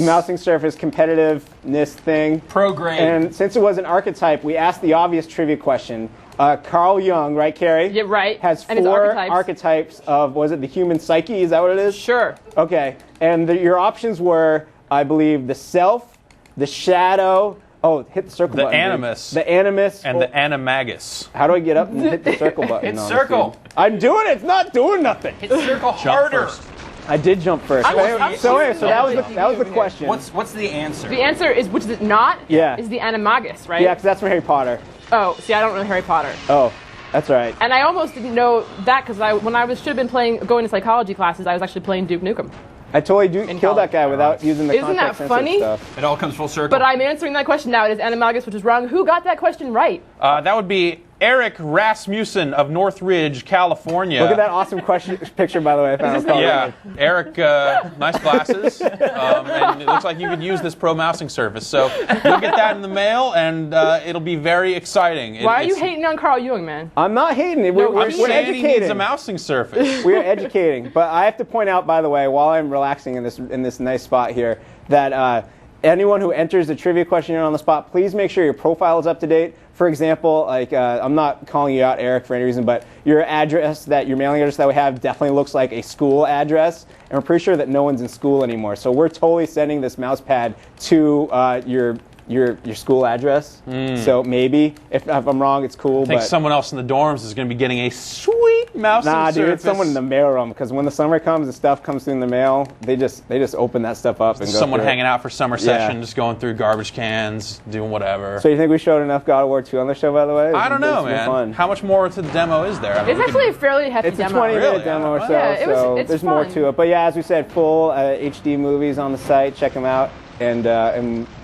competitiveness thing. Pro grade. And since it was an archetype, we asked the obvious trivia question. Carl Jung, right, Carrie? Yeah, right. Has And his 4 archetypes. archetypes of, was it the human psyche? Is that what it is? Sure. Okay. And your options were, I believe, the self, the shadow. Oh, hit the circle The button. dude. animus. The animus. And the animagus. How do I get up and hit the circle button? Hit on circle. this dude? I'm doing it. It's not doing nothing. Hit circle Jump harder. first. I did jump first. I'm So that was the question. What's the answer? The answer is, which is it not? Yeah. Is the animagus, right? Yeah, because that's from Harry Potter. Oh, see, I don't know Harry Potter. Oh, that's right. And I almost didn't know that because when I should have been going to psychology classes, I was actually playing Duke Nukem. I totally killed college. that guy without using the Isn't that context-sensitive funny? stuff. It all comes full circle. But I'm answering that question now. It is animagus, which is wrong. Who got that question right? That would be Eric Rasmussen of Northridge, California. Look at that awesome picture, by the way. I found on Yeah, Eric, nice glasses, and it looks like you could use this pro mousing surface. So you'll get that in the mail, and it'll be very exciting. Why are you hating on Carl Jung, man? I'm not hating it. We're I'm saying he needs a educating. mousing surface. We're educating. But I have to point out, by the way, while I'm relaxing in this nice spot here, that anyone who enters the trivia question on the spot, please make sure your profile is up to date. For example, like I'm not calling you out, Eric, for any reason, but your mailing address that we have definitely looks like a school address, and we're pretty sure that no one's in school anymore. So we're totally sending this mouse pad to your school address. So maybe if I'm wrong, it's cool. I think but someone else in the dorms is going to be getting a sweet mousing nah, surface. dude, it's someone in the mail room because when the summer comes and stuff comes through in the mail, they just open that stuff up and go Someone through it. hanging out for summer session, just going through garbage cans, doing whatever. So you think we showed enough God of War 2 on the show, by the way? I don't know, It's been man. fun. How much more to the demo is there? I mean, It's we could- actually a fairly hefty It's a demo. 20-minute Really? demo or so, Yeah, it's there's more fun. to it. But yeah, as we said, full HD movies on the site. Check them out. And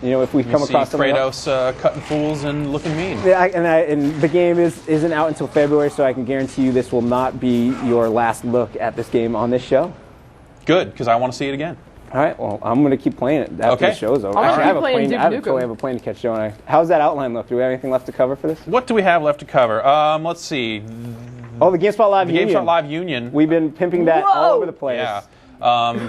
you know, if we you come see across something else- Kratos cutting fools and looking mean. Yeah, and the game isn't out until February, so I can guarantee you this will not be your last look at this game on this show. Good, because I want to see it again. All right, well, I'm going to keep playing it after Okay. the show's over. I'm gonna Actually, I keep have a playing plane. Duke I Nukem. totally have a plane to catch, don't I? How's that outline look? Do we have anything left to cover for this? What do we have left to cover? Let's see. Oh, the GameSpot Live The Union. GameStop Live Union. We've been pimping that all Whoa! over the place. Yeah.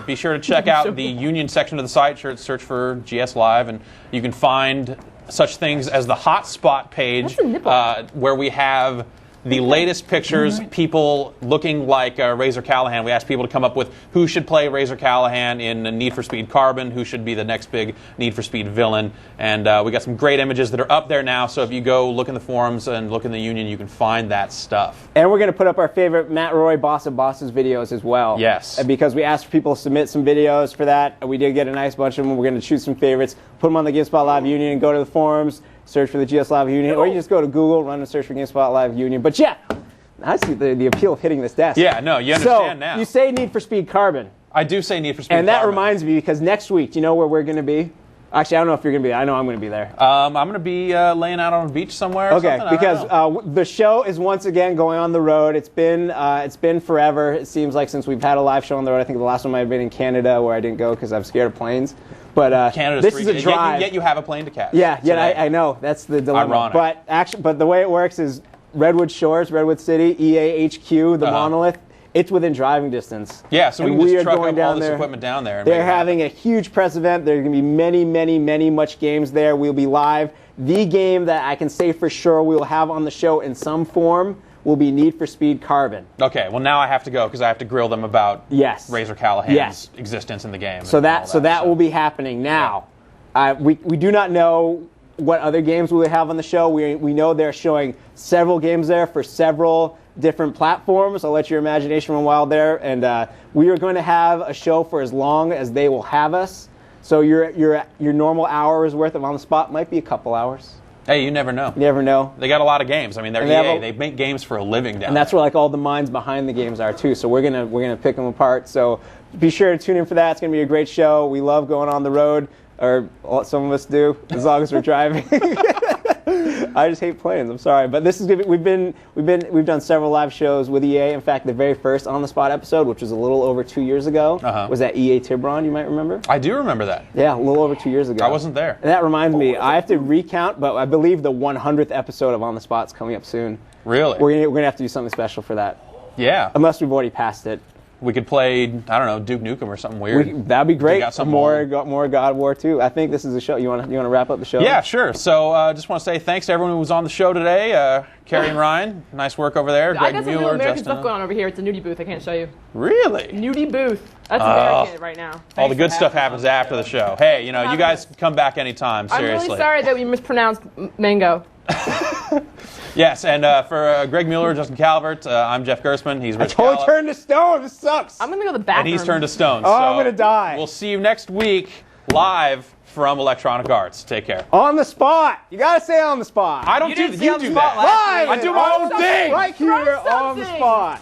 Be sure to check out the Union section of the site. Search for GS Live, and you can find such things as the hotspot page, That's a nipple. where we have the latest pictures, people looking like Razor Callahan. We asked people to come up with who should play Razor Callahan in Need for Speed Carbon, who should be the next big Need for Speed villain. And we got some great images that are up there now, so if you go look in the forums and look in the Union, you can find that stuff. And we're going to put up our favorite Matt Roy Boss of Bosses videos as well. Yes. Because we asked people to submit some videos for that. We did get a nice bunch of them. We're going to choose some favorites, put them on the GameSpot Live Union, go to the forums, search for the GS Live Union, or you just go to Google, run and search for GameSpot Live Union. But yeah, I see the appeal of hitting this desk. Yeah, no, you understand now. You say Need for Speed Carbon. I do say Need for Speed And that Carbon. reminds me, because next week, do you know where we're going to be? Actually, I don't know if you're going to be there. I know I'm going to be there. I'm going to be laying out on a beach somewhere. Or Okay, something. because the show is once again going on the road. It's been forever. It seems like since we've had a live show on the road. I think the last one might have been in Canada, where I didn't go because I'm scared of planes. But Canada's this free. is a drive. Yet you have a plane to catch. Yeah, today. I know. That's the dilemma. Ironic. But the way it works is Redwood Shores, Redwood City, EA HQ, the Monolith. It's within driving distance. Yeah, so we And can just are truck going up down all this there. equipment down there. And They're make it happen. having a huge press event. There are going to be many much games there. We'll be live. The game that I can say for sure we will have on the show in some form will be Need for Speed Carbon. Okay, well now I have to go because I have to grill them about Yes. Razor Callahan's Yes. existence in the game. So and all that will be happening now. We do not know what other games we will have on the show. We know they're showing several games there for several different platforms. I'll let your imagination run wild there. And we are going to have a show for as long as they will have us. So your normal hours worth of On the Spot might be a couple hours. Hey, you never know. You never know. They got a lot of games. I mean, they're And they have EA. They make games for a living down And that's where like all the minds behind the games are too. So we're gonna pick them apart. So be sure to tune in for that. It's gonna be a great show. We love going on the road, or some of us do, as long as we're driving. I just hate planes. I'm sorry, but this is good. We've done several live shows with EA. In fact, the very first On the Spot episode, which was a little over 2 years ago, was at EA Tiburon. You might remember. I do remember that. Yeah, a little over 2 years ago. I wasn't there. And that reminds me, I have to recount, but I believe the 100th episode of On the Spot's coming up soon. Really? We're gonna have to do something special for that. Yeah. Unless we've already passed it. We could play, I don't know, Duke Nukem or something weird. That'd be great. Got something More God of War 2. I think this is a show. You want to wrap up the show? Yeah, sure. So just want to say thanks to everyone who was on the show today. Carrie and Ryan, nice work over there. I Greg got some new Mueller, American Justin. stuff going on over here. It's a nudie booth. I can't show you. Really? Nudie booth. That's American right now. All the good stuff happens after the show. Hey, you know, you guys come back anytime, seriously. I'm really sorry that we mispronounced mango. Yes, and for Greg Mueller, Justin Calvert, I'm Jeff Gersman. He's Rich Totally Gallup. turned to stone. This sucks. I'm going to go to the bathroom. And he's turned to stone. Oh, so I'm gonna die. We'll see you next week live from Electronic Arts. Take care. On the spot. You gotta say on the spot. I don't You do didn't that. say You on the do spot that. Live. I do my own thing. Right here Throw on the something. spot.